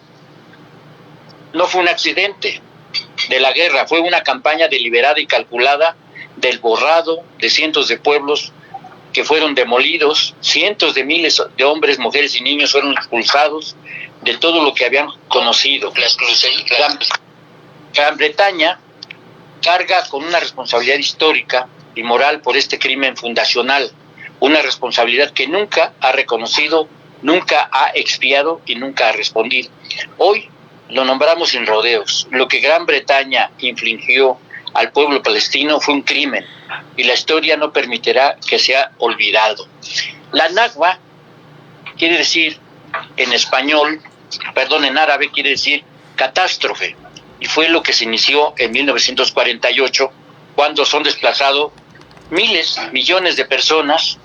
no fue un accidente de la guerra, fue una campaña deliberada y calculada del borrado de cientos de pueblos que fueron demolidos, cientos de miles de hombres, mujeres y niños fueron expulsados de todo lo que habían conocido. Gran Bretaña carga con una responsabilidad histórica y moral por este crimen fundacional, una responsabilidad que nunca ha reconocido, nunca ha expiado y nunca ha respondido. Hoy lo nombramos sin rodeos. Lo que Gran Bretaña infligió al pueblo palestino fue un crimen y la historia no permitirá que sea olvidado. La Nakba quiere decir en árabe quiere decir catástrofe, y fue lo que se inició en 1948 cuando son desplazados millones de personas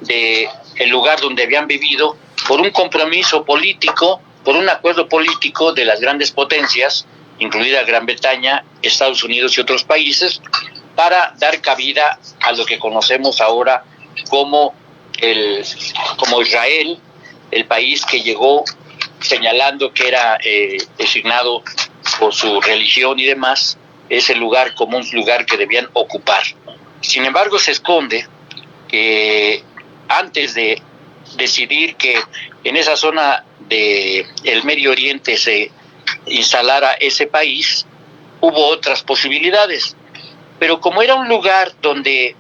del lugar donde habían vivido por un compromiso político, por un acuerdo político de las grandes potencias, incluida Gran Bretaña, Estados Unidos y otros países, para dar cabida a lo que conocemos ahora como Israel, el país que llegó señalando que era designado por su religión y demás, ese lugar como un lugar que debían ocupar. Sin embargo, se esconde que antes de decidir que en esa zona del Medio Oriente se instalara ese país, hubo otras posibilidades. Pero como era un lugar donde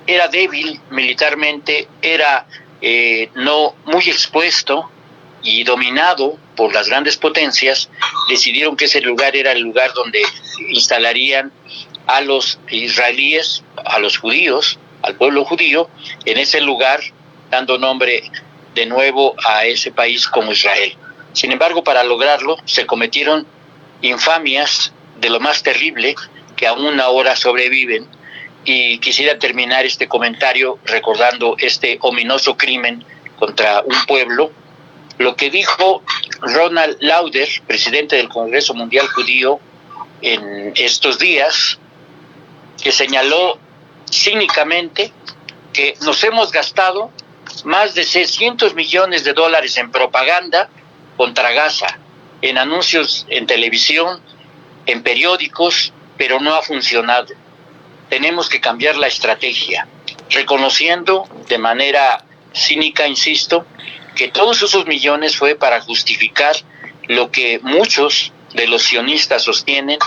era débil militarmente, era no muy expuesto y dominado por las grandes potencias, decidieron que ese lugar era el lugar donde instalarían a los israelíes, a los judíos, al pueblo judío, en ese lugar, dando nombre de nuevo a ese país como Israel. Sin embargo, para lograrlo, se cometieron infamias de lo más terrible que aún ahora sobreviven, y quisiera terminar este comentario recordando este ominoso crimen contra un pueblo. Lo que dijo Ronald Lauder, presidente del Congreso Mundial Judío, en estos días, que señaló cínicamente que nos hemos gastado más de $600 millones en propaganda contra Gaza, en anuncios en televisión, en periódicos, pero no ha funcionado. Tenemos que cambiar la estrategia, reconociendo de manera cínica, insisto, que todos esos millones fue para justificar lo que muchos de los sionistas sostienen,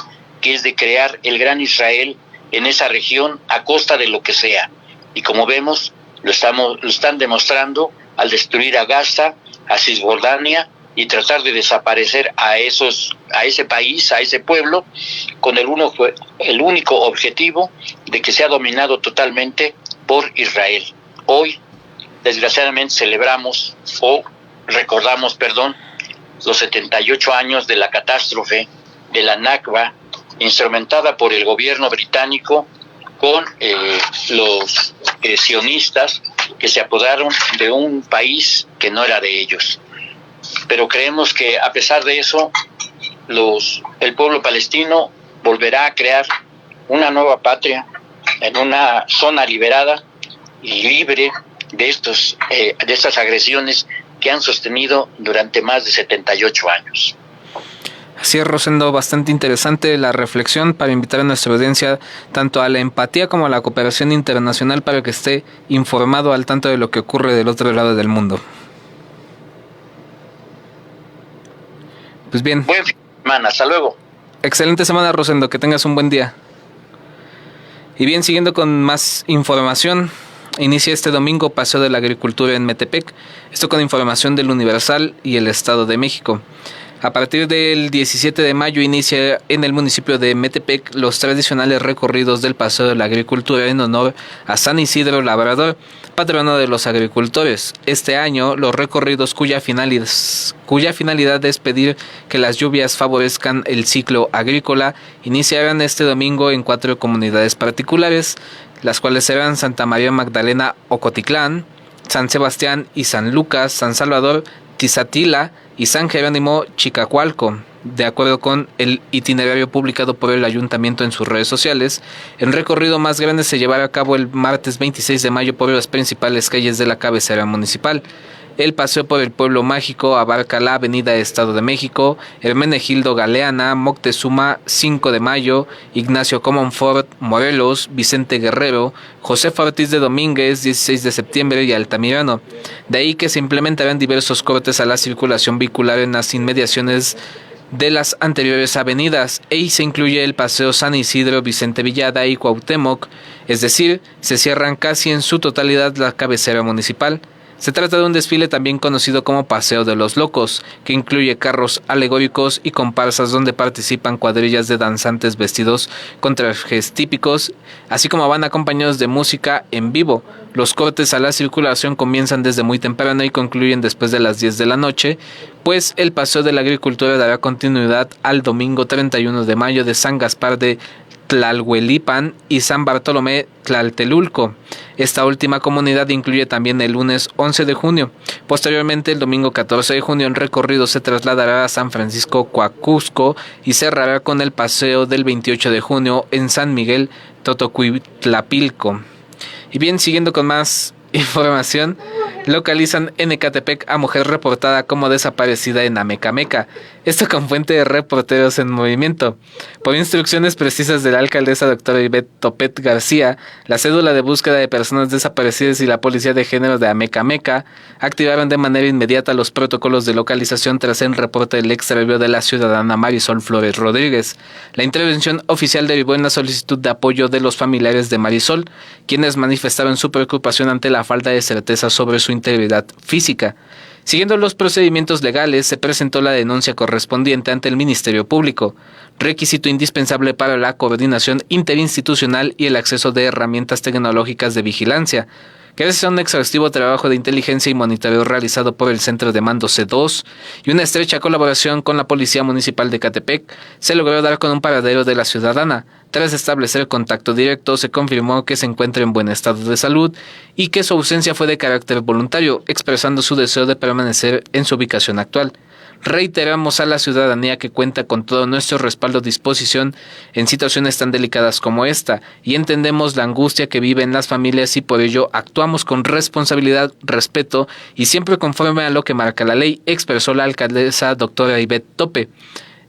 que es de crear el gran Israel en esa región a costa de lo que sea. Y como vemos, lo están demostrando al destruir a Gaza, a Cisjordania, y tratar de desaparecer a ese país, a ese pueblo, con el único objetivo de que sea dominado totalmente por Israel. Hoy, desgraciadamente, recordamos los 78 años de la catástrofe de la Nakba, instrumentada por el gobierno británico con los sionistas que se apoderaron de un país que no era de ellos. Pero creemos que a pesar de eso, el pueblo palestino volverá a crear una nueva patria en una zona liberada y libre de estas agresiones que han sostenido durante más de 78 años. Así es, Rosendo, bastante interesante la reflexión para invitar a nuestra audiencia tanto a la empatía como a la cooperación internacional para que esté informado al tanto de lo que ocurre del otro lado del mundo. Pues bien. Buen fin de semana, hasta luego. Excelente semana, Rosendo, que tengas un buen día. Y bien, siguiendo con más información, inicia este domingo Paseo de la Agricultura en Metepec, esto con información del Universal y el Estado de México. A partir del 17 de mayo inicia en el municipio de Metepec los tradicionales recorridos del Paseo de la Agricultura en honor a San Isidro Labrador, patrono de los agricultores. Este año, los recorridos cuya finalidad es pedir que las lluvias favorezcan el ciclo agrícola, iniciarán este domingo en 4 comunidades particulares, las cuales serán Santa María Magdalena Ocotitlán, San Sebastián y San Lucas, San Salvador, Tizatila y San Jerónimo Chicacualco. De acuerdo con el itinerario publicado por el ayuntamiento en sus redes sociales, el recorrido más grande se llevará a cabo el martes 26 de mayo por las principales calles de la cabecera municipal. El paseo por el pueblo mágico abarca la avenida Estado de México, Hermenegildo Galeana, Moctezuma, 5 de mayo, Ignacio Comonfort, Morelos, Vicente Guerrero, José Ortiz de Domínguez, 16 de septiembre y Altamirano. De ahí que se implementarán diversos cortes a la circulación vehicular en las inmediaciones de las anteriores avenidas, y se incluye el Paseo San Isidro, Vicente Villada y Cuauhtémoc, es decir, se cierran casi en su totalidad la cabecera municipal. Se trata de un desfile también conocido como Paseo de los Locos, que incluye carros alegóricos y comparsas donde participan cuadrillas de danzantes vestidos con trajes típicos, así como van acompañados de música en vivo. Los cortes a la circulación comienzan desde muy temprano y concluyen después de las 10 de la noche, pues el Paseo de la Agricultura dará continuidad al domingo 31 de mayo de San Gaspar de Tlalhuelipan y San Bartolomé Tlaltelulco. Esta última comunidad incluye también el lunes 11 de junio. Posteriormente, el domingo 14 de junio, el recorrido se trasladará a San Francisco Coacusco y cerrará con el paseo del 28 de junio en San Miguel Totocuitlapilco. Y bien, siguiendo con más información, localizan en Ecatepec a mujer reportada como desaparecida en Amecameca. Esto con fuente de Reporteros en Movimiento. Por instrucciones precisas de la alcaldesa doctora Ivette Topet García, la cédula de búsqueda de personas desaparecidas y la Policía de Género de Amecameca activaron de manera inmediata los protocolos de localización tras el reporte del extravío de la ciudadana Marisol Flores Rodríguez. La intervención oficial derivó en la solicitud de apoyo de los familiares de Marisol, quienes manifestaron su preocupación ante la falta de certeza sobre su integridad física. Siguiendo los procedimientos legales, se presentó la denuncia correspondiente ante el Ministerio Público, requisito indispensable para la coordinación interinstitucional y el acceso de herramientas tecnológicas de vigilancia. Gracias a un exhaustivo trabajo de inteligencia y monitoreo realizado por el Centro de Mando C2 y una estrecha colaboración con la Policía Municipal de Ecatepec, se logró dar con un paradero de la ciudadana. Tras establecer contacto directo, se confirmó que se encuentra en buen estado de salud y que su ausencia fue de carácter voluntario, expresando su deseo de permanecer en su ubicación actual. Reiteramos a la ciudadanía que cuenta con todo nuestro respaldo y disposición en situaciones tan delicadas como esta, y entendemos la angustia que viven las familias y por ello actuamos con responsabilidad, respeto y siempre conforme a lo que marca la ley, expresó la alcaldesa doctora Ivette Tope.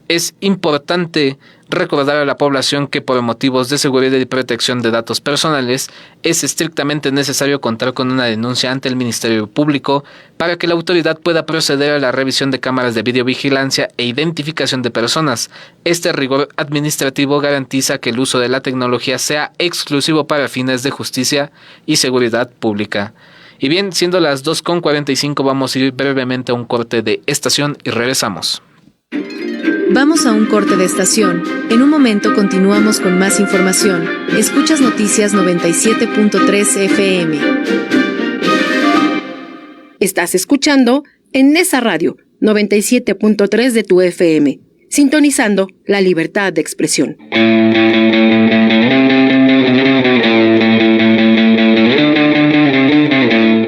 Es importante recordar a la población que por motivos de seguridad y protección de datos personales es estrictamente necesario contar con una denuncia ante el Ministerio Público para que la autoridad pueda proceder a la revisión de cámaras de videovigilancia e identificación de personas. Este rigor administrativo garantiza que el uso de la tecnología sea exclusivo para fines de justicia y seguridad pública. Y bien, siendo las 2:45, vamos a ir brevemente a un corte de estación y regresamos. Vamos a un corte de estación. En un momento continuamos con más información. Escuchas Noticias 97.3 FM. Estás escuchando en Nesa Radio 97.3 de tu FM, sintonizando la libertad de expresión.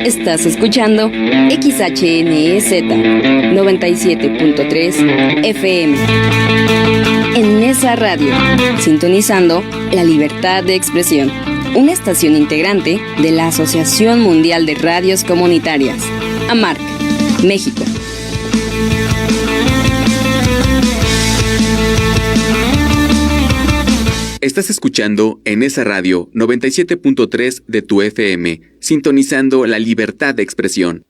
Estás escuchando XHNEZ 97.3 FM. En Nesa Radio, sintonizando la libertad de expresión. Una estación integrante de la Asociación Mundial de Radios Comunitarias. AMARC, México. Estás escuchando en esa radio 97.3 de tu FM, sintonizando la libertad de expresión.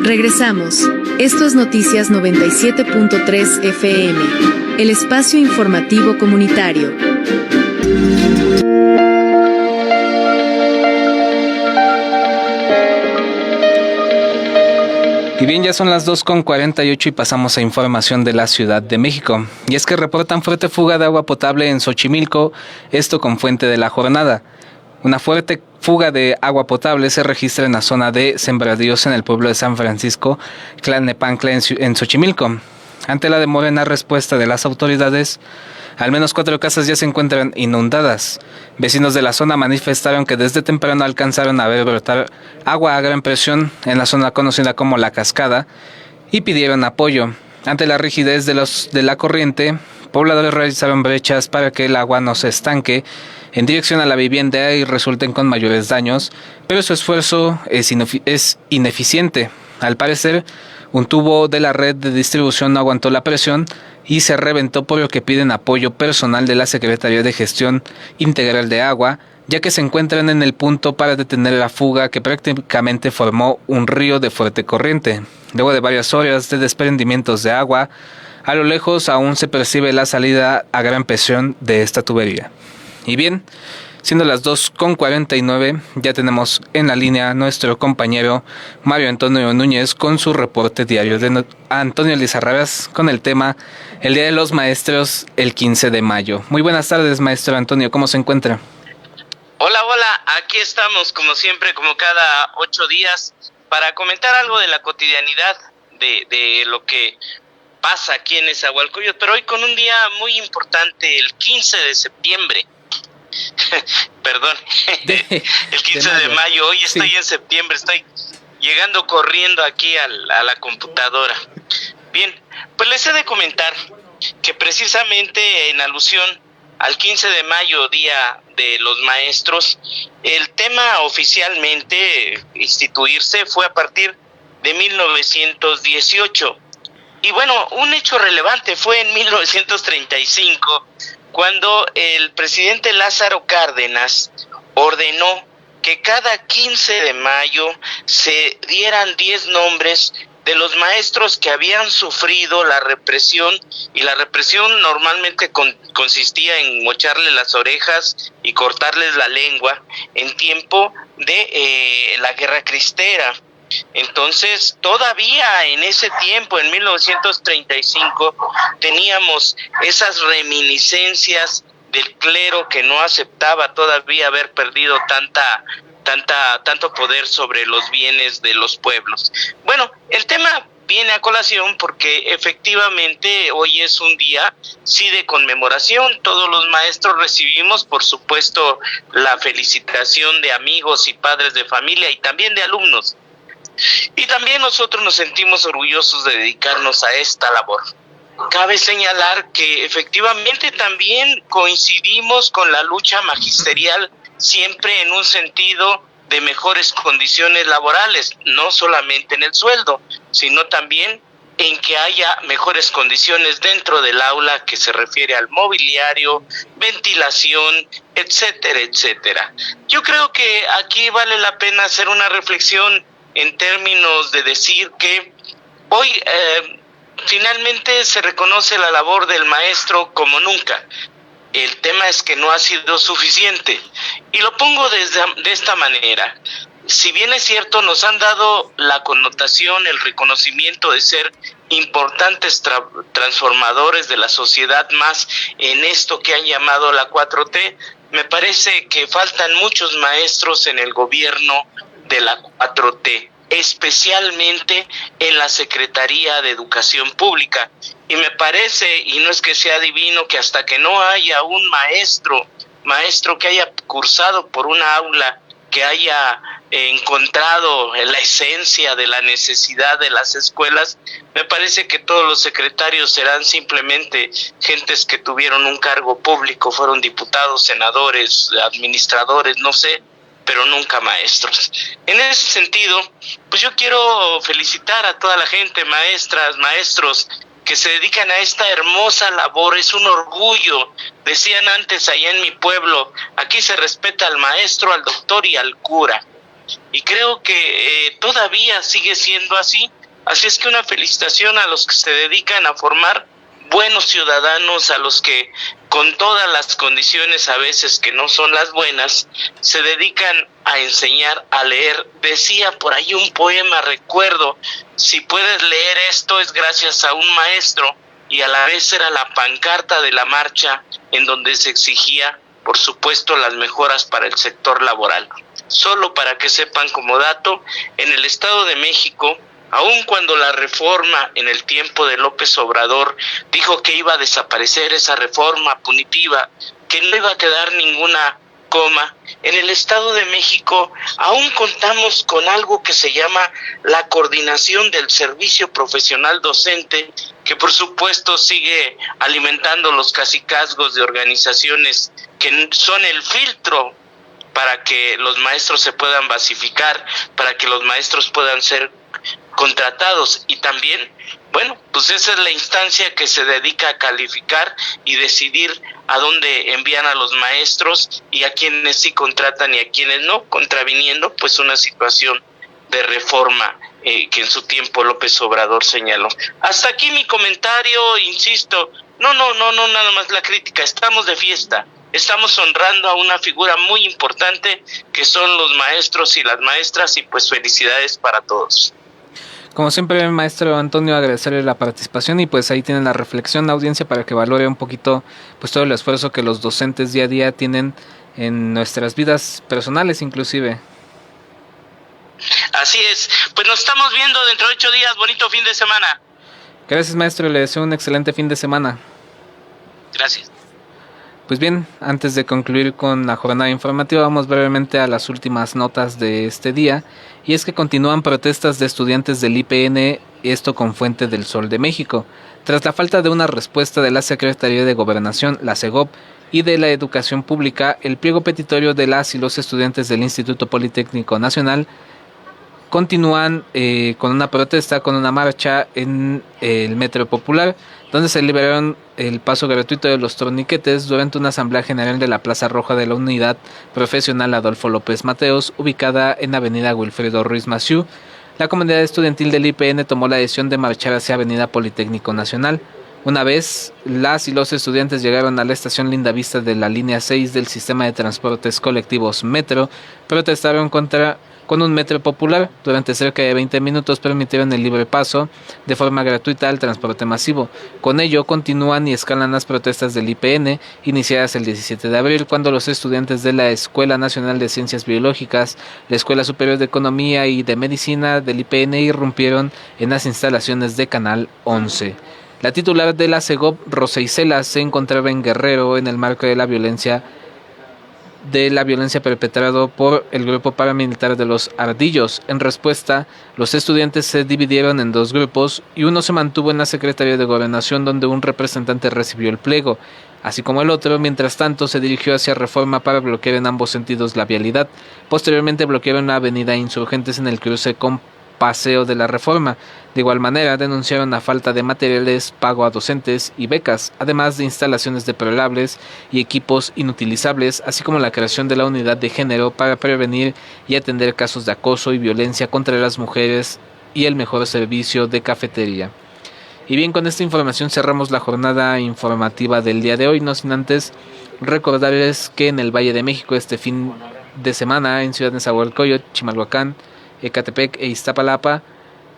Regresamos. Esto es Noticias 97.3 FM, el espacio informativo comunitario. Y bien, ya son las 2:48 y pasamos a información de la Ciudad de México. Y es que reportan fuerte fuga de agua potable en Xochimilco, esto con fuente de la jornada. Una fuerte fuga de agua potable se registra en la zona de Sembradíos en el pueblo de San Francisco, Tlalnepantla, en Xochimilco. Ante la demora en la respuesta de las autoridades, al menos 4 casas ya se encuentran inundadas. Vecinos de la zona manifestaron que desde temprano alcanzaron a ver brotar agua a gran presión en la zona conocida como La Cascada y pidieron apoyo. Ante la rigidez de la corriente, pobladores realizaron brechas para que el agua no se estanque en dirección a la vivienda y resulten con mayores daños, pero su esfuerzo es ineficiente. Al parecer, un tubo de la red de distribución no aguantó la presión y se reventó, por lo que piden apoyo personal de la Secretaría de Gestión Integral de Agua, ya que se encuentran en el punto para detener la fuga que prácticamente formó un río de fuerte corriente. Luego de varias horas de desprendimientos de agua, a lo lejos aún se percibe la salida a gran presión de esta tubería. Y bien, siendo las 2:49, ya tenemos en la línea a nuestro compañero Mario Antonio Núñez con su reporte diario de Antonio Lizarragas con el tema El Día de los Maestros, el 15 de mayo. Muy buenas tardes, maestro Antonio, ¿cómo se encuentra? Hola, aquí estamos como siempre, como cada 8 días, para comentar algo de la cotidianidad de lo que pasa aquí en Nezahualcóyotl, pero hoy con un día muy importante, el 15 de septiembre. Perdón, el 15 de mayo, hoy estoy en septiembre, estoy llegando corriendo aquí a la computadora. Bien, pues les he de comentar que precisamente en alusión al 15 de mayo, Día de los Maestros, el tema oficialmente instituirse fue a partir de 1918. Y bueno, un hecho relevante fue en 1935, cuando el presidente Lázaro Cárdenas ordenó que cada 15 de mayo se dieran 10 nombres de los maestros que habían sufrido la represión, y la represión normalmente consistía en mocharle las orejas y cortarles la lengua en tiempo de la Guerra Cristera. Entonces, todavía en ese tiempo, en 1935, teníamos esas reminiscencias del clero que no aceptaba todavía haber perdido tanto poder sobre los bienes de los pueblos. Bueno, el tema viene a colación porque efectivamente hoy es un día, sí, de conmemoración. Todos los maestros recibimos, por supuesto, la felicitación de amigos y padres de familia y también de alumnos. Y también nosotros nos sentimos orgullosos de dedicarnos a esta labor. Cabe señalar que efectivamente también coincidimos con la lucha magisterial, siempre en un sentido de mejores condiciones laborales, no solamente en el sueldo, sino también en que haya mejores condiciones dentro del aula, que se refiere al mobiliario, ventilación, etcétera, etcétera. Yo creo que aquí vale la pena hacer una reflexión en términos de decir que hoy finalmente se reconoce la labor del maestro como nunca. El tema es que no ha sido suficiente, y lo pongo de esta manera. Si bien es cierto, nos han dado la connotación, el reconocimiento de ser importantes transformadores de la sociedad, más en esto que han llamado la 4T, me parece que faltan muchos maestros en el gobierno de la 4T, especialmente en la Secretaría de Educación Pública. Y me parece, y no es que sea divino, que hasta que no haya un maestro que haya cursado por una aula, que haya encontrado la esencia de la necesidad de las escuelas, me parece que todos los secretarios serán simplemente gentes que tuvieron un cargo público, fueron diputados, senadores, administradores, no sé, pero nunca maestros. En ese sentido, pues yo quiero felicitar a toda la gente, maestras, maestros, que se dedican a esta hermosa labor. Es un orgullo. Decían antes allá en mi pueblo, aquí se respeta al maestro, al doctor y al cura. Y creo que todavía sigue siendo así. Así es que una felicitación a los que se dedican a formar buenos ciudadanos a los que con todas las condiciones a veces que no son las buenas, se dedican a enseñar a leer. Decía por ahí un poema, recuerdo, si puedes leer esto es gracias a un maestro, y a la vez era la pancarta de la marcha en donde se exigía, por supuesto, las mejoras para el sector laboral. Solo para que sepan como dato, en el Estado de México, aun cuando la reforma en el tiempo de López Obrador dijo que iba a desaparecer esa reforma punitiva, que no iba a quedar ninguna coma, en el Estado de México aún contamos con algo que se llama la coordinación del servicio profesional docente, que por supuesto sigue alimentando los cacicazgos de organizaciones que son el filtro para que los maestros se puedan basificar, para que los maestros puedan ser contratados. Y también, bueno, pues esa es la instancia que se dedica a calificar y decidir a dónde envían a los maestros y a quienes sí contratan y a quienes no, contraviniendo pues una situación de reforma que en su tiempo López Obrador señaló. Hasta aquí mi comentario, insisto, no, nada más la crítica, estamos de fiesta. Estamos honrando a una figura muy importante que son los maestros y las maestras, y pues felicidades para todos. Como siempre, maestro Antonio, agradecerle la participación, y pues ahí tienen la reflexión, audiencia, para que valore un poquito pues todo el esfuerzo que los docentes día a día tienen en nuestras vidas personales inclusive. Así es, pues nos estamos viendo dentro de 8 días, bonito fin de semana. Gracias, maestro, le deseo un excelente fin de semana. Gracias. Pues bien, antes de concluir con la jornada informativa, vamos brevemente a las últimas notas de este día, y es que continúan protestas de estudiantes del IPN, esto con fuente del Sol de México, tras la falta de una respuesta de la Secretaría de Gobernación, la SEGOP, y de la Educación Pública. El pliego petitorio de las y los estudiantes del Instituto Politécnico Nacional continúan con una protesta, con una marcha en el Metro Popular, donde se liberaron el paso gratuito de los torniquetes durante una asamblea general de la Plaza Roja de la Unidad Profesional Adolfo López Mateos, ubicada en Avenida Wilfredo Ruiz Massieu. La comunidad estudiantil del IPN tomó la decisión de marchar hacia Avenida Politécnico Nacional. Una vez las y los estudiantes llegaron a la estación Lindavista de la línea 6 del sistema de transportes colectivos Metro, protestaron con un metro popular. Durante cerca de 20 minutos permitieron el libre paso de forma gratuita al transporte masivo. Con ello continúan y escalan las protestas del IPN, iniciadas el 17 de abril, cuando los estudiantes de la Escuela Nacional de Ciencias Biológicas, la Escuela Superior de Economía y de Medicina del IPN irrumpieron en las instalaciones de Canal 11. La titular de la SEGOP, Rosa Isela, se encontraba en Guerrero en el marco de la violencia perpetrada por el grupo paramilitar de los Ardillos. En respuesta, los estudiantes se dividieron en dos grupos y uno se mantuvo en la Secretaría de Gobernación, donde un representante recibió el pliego, así como el otro, mientras tanto, se dirigió hacia Reforma para bloquear en ambos sentidos la vialidad. Posteriormente bloquearon la avenida Insurgentes en el cruce con Paseo de la Reforma. De igual manera, denunciaron la falta de materiales, pago a docentes y becas, además de instalaciones deplorables y equipos inutilizables, así como la creación de la unidad de género para prevenir y atender casos de acoso y violencia contra las mujeres y el mejor servicio de cafetería. Y bien, con esta información cerramos la jornada informativa del día de hoy, no sin antes recordarles que en el Valle de México este fin de semana, en Ciudad de Nezahualcóyotl, Chimalhuacán, Ecatepec e Iztapalapa,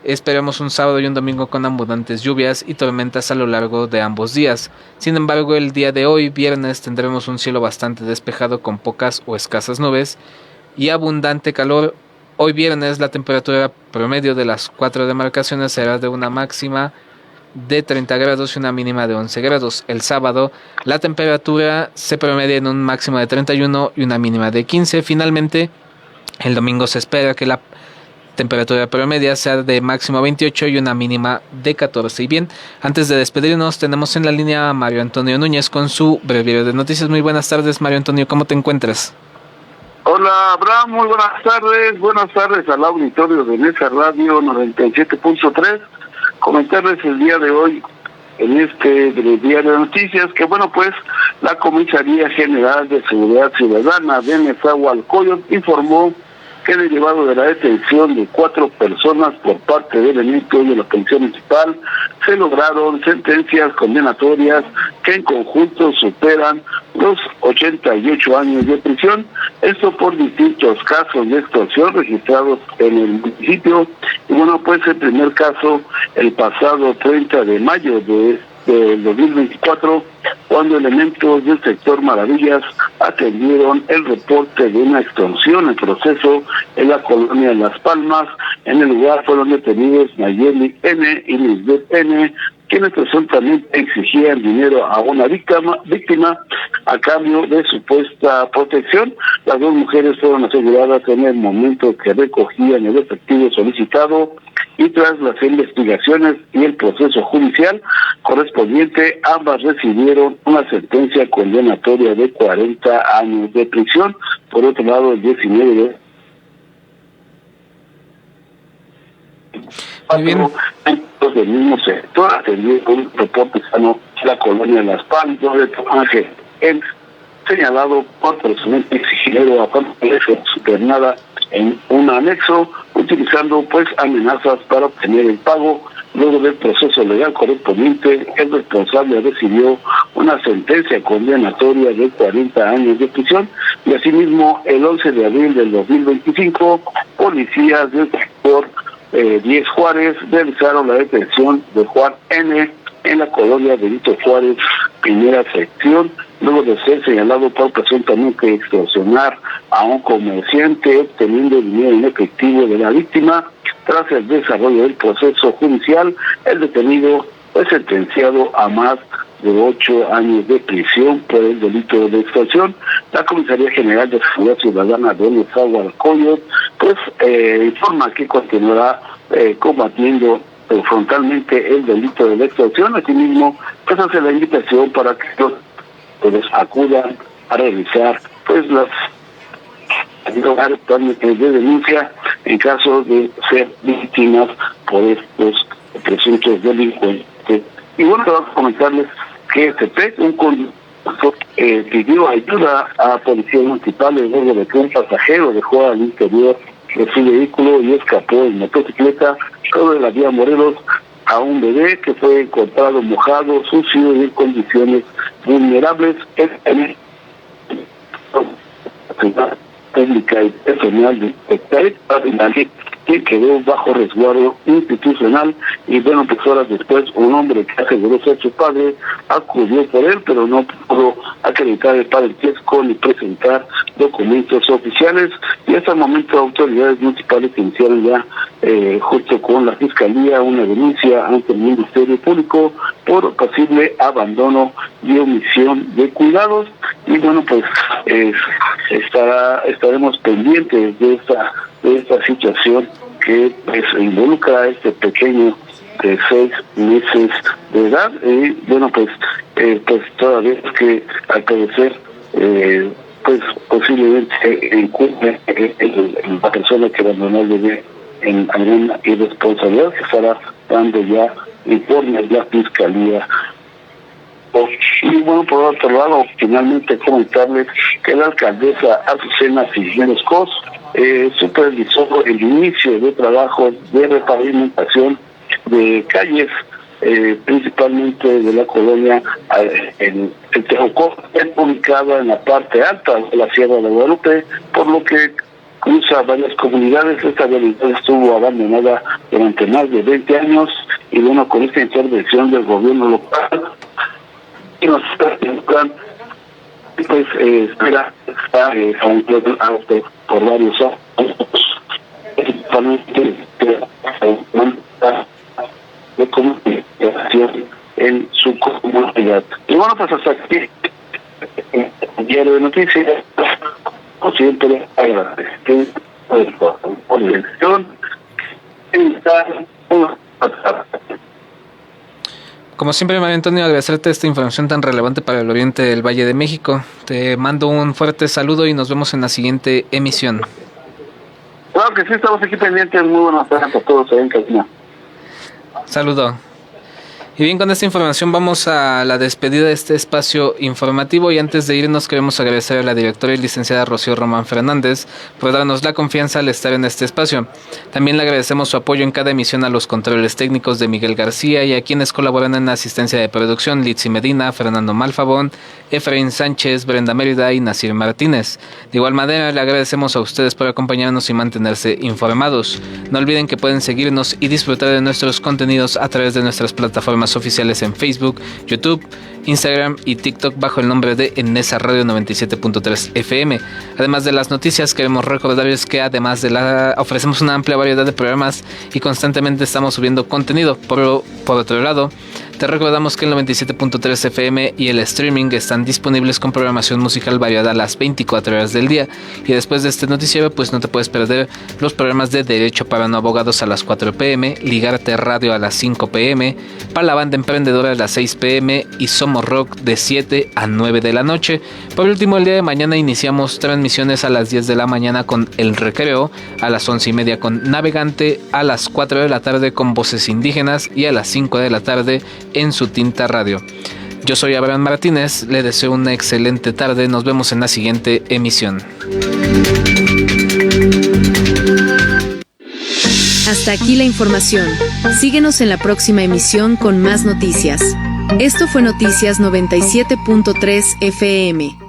esperamos un sábado y un domingo con abundantes lluvias y tormentas a lo largo de ambos días. Sin embargo, el día de hoy, viernes, tendremos un cielo bastante despejado con pocas o escasas nubes y abundante calor. Hoy viernes la temperatura promedio de las 4 demarcaciones será de una máxima de 30 grados y una mínima de 11 grados. El sábado la temperatura se promedia en un máximo de 31 y una mínima de 15. Finalmente, el domingo se espera que la temperatura promedia sea de máximo 28 y una mínima de 14. Y bien, antes de despedirnos, tenemos en la línea a Mario Antonio Núñez con su breviario de noticias. Muy buenas tardes, Mario Antonio, ¿cómo te encuentras? Hola, Abraham, muy buenas tardes al auditorio de Nesa Radio 97.3. Comentarles el día de hoy en este diario de noticias que, bueno, pues la Comisaría General de Seguridad Ciudadana de Nezahualcóyotl informó que derivado de la detención de 4 personas por parte de elementos de la Policía Municipal, se lograron sentencias condenatorias que en conjunto superan los 88 años de prisión, esto por distintos casos de extorsión registrados en el municipio. Y bueno, pues el primer caso el pasado 30 de mayo del 2024, cuando elementos del sector Maravillas atendieron el reporte de una extorsión en proceso en la colonia Las Palmas. En el lugar fueron detenidos Nayeli N. y Lisbeth N., quienes presuntamente exigían dinero a una víctima a cambio de supuesta protección. Las 2 mujeres fueron aseguradas en el momento que recogían el efectivo solicitado, y tras las investigaciones y el proceso judicial correspondiente, ambas recibieron una sentencia condenatoria de 40 años de prisión. Por otro lado, el 19 de del mismo sector atendió un reporte sano de la colonia Las Palmas, donde Ángel N., señalado por presuntamente exigir dinero a supernada en un anexo, utilizando pues amenazas para obtener el pago. Luego del proceso legal correspondiente, el responsable recibió una sentencia condenatoria de 40 años de prisión. Y asimismo, el 11 de abril del 2025, policías del sector 10 Juárez realizaron la detención de Juan N. en la colonia Benito Juárez, primera sección, luego de ser señalado por presuntamente extorsionar a un comerciante obteniendo dinero en efectivo de la víctima. Tras el desarrollo del proceso judicial, el detenido fue sentenciado a más de 8 años de prisión por el delito de extorsión. La Comisaría General de Seguridad Ciudadana de Nezahualcóyotl pues informa que continuará combatiendo frontalmente el delito de la extorsión. Asimismo, pues hace la invitación para que los acudan a realizar pues las de denuncia en caso de ser víctimas por estos presuntos delincuentes. Y bueno, vamos a comentarles que CEPEC, un conductor, pidió ayuda a policías municipales luego de que un pasajero dejó al interior de su vehículo y escapó en motocicleta sobre la vía Morelos a un bebé que fue encontrado mojado, sucio y en condiciones vulnerables. Técnica y personal de que quedó bajo resguardo institucional. Y bueno, pues horas después un hombre que aseguró ser su padre acudió por él, pero no pudo acreditar el parentesco ni presentar documentos oficiales. Y hasta el momento autoridades municipales iniciaron ya junto con la Fiscalía una denuncia ante el Ministerio Público por posible abandono y omisión de cuidados. Y bueno, pues estaremos pendientes de esta situación que pues involucra a este pequeño de 6 meses de edad. Y bueno, pues todavía es que al parecer pues posiblemente incurre la persona que abandonó el bebé en alguna irresponsabilidad, que estará dando ya informes la Fiscalía. Y bueno, por otro lado, finalmente comentarles que la alcaldesa Azucena Cisneros Cos supervisó el inicio de trabajos de repavimentación de calles, principalmente de la colonia en el Tejocó, ubicada en la parte alta de la Sierra de Guadalupe, por lo que cruza varias comunidades. Esta vialidad estuvo abandonada durante más de 20 años y bueno, con esta intervención del gobierno local y nos plan pues espera por varios años, principalmente de comunicación en su comunidad. Y bueno, pues hasta aquí el diario de noticias, como siempre, agradecer por la elección. Como siempre, María Antonio, agradecerte esta información tan relevante para el oriente del Valle de México. Te mando un fuerte saludo y nos vemos en la siguiente emisión. Claro que sí, estamos aquí pendientes. Muy buenas tardes a todos ahí en cabina. Saludo. Y bien, con esta información vamos a la despedida de este espacio informativo, y antes de irnos queremos agradecer a la directora y licenciada Rocío Román Fernández por darnos la confianza al estar en este espacio. También le agradecemos su apoyo en cada emisión a los controles técnicos de Miguel García y a quienes colaboran en la asistencia de producción: Litsi Medina, Fernando Malfabón, Efraín Sánchez, Brenda Mérida y Nasir Martínez. De igual manera le agradecemos a ustedes por acompañarnos y mantenerse informados. No olviden que pueden seguirnos y disfrutar de nuestros contenidos a través de nuestras plataformas oficiales en Facebook, YouTube, Instagram y TikTok bajo el nombre de Enesa Radio 97.3 FM. Además de las noticias, queremos recordarles que además ofrecemos una amplia variedad de programas y constantemente estamos subiendo contenido. Por otro lado, te recordamos que el 97.3 FM y el streaming están disponibles con programación musical variada a las 24 horas del día. Y después de este noticiero, pues no te puedes perder los programas de Derecho para No Abogados a las 4 p.m, Ligarte Radio a las 5 p.m, para la Banda Emprendedora a las 6 p.m. y Somos Rock de 7 a 9 de la noche. Por último, el día de mañana iniciamos transmisiones a las 10 de la mañana con El Recreo, a las 11:30 con Navegante, a las 4 de la tarde con Voces Indígenas y a las 5 de la tarde en Su Tinta Radio. Yo soy Abraham Martínez, le deseo una excelente tarde, nos vemos en la siguiente emisión. Hasta aquí la información. Síguenos en la próxima emisión con más noticias. Esto fue Noticias 97.3 FM.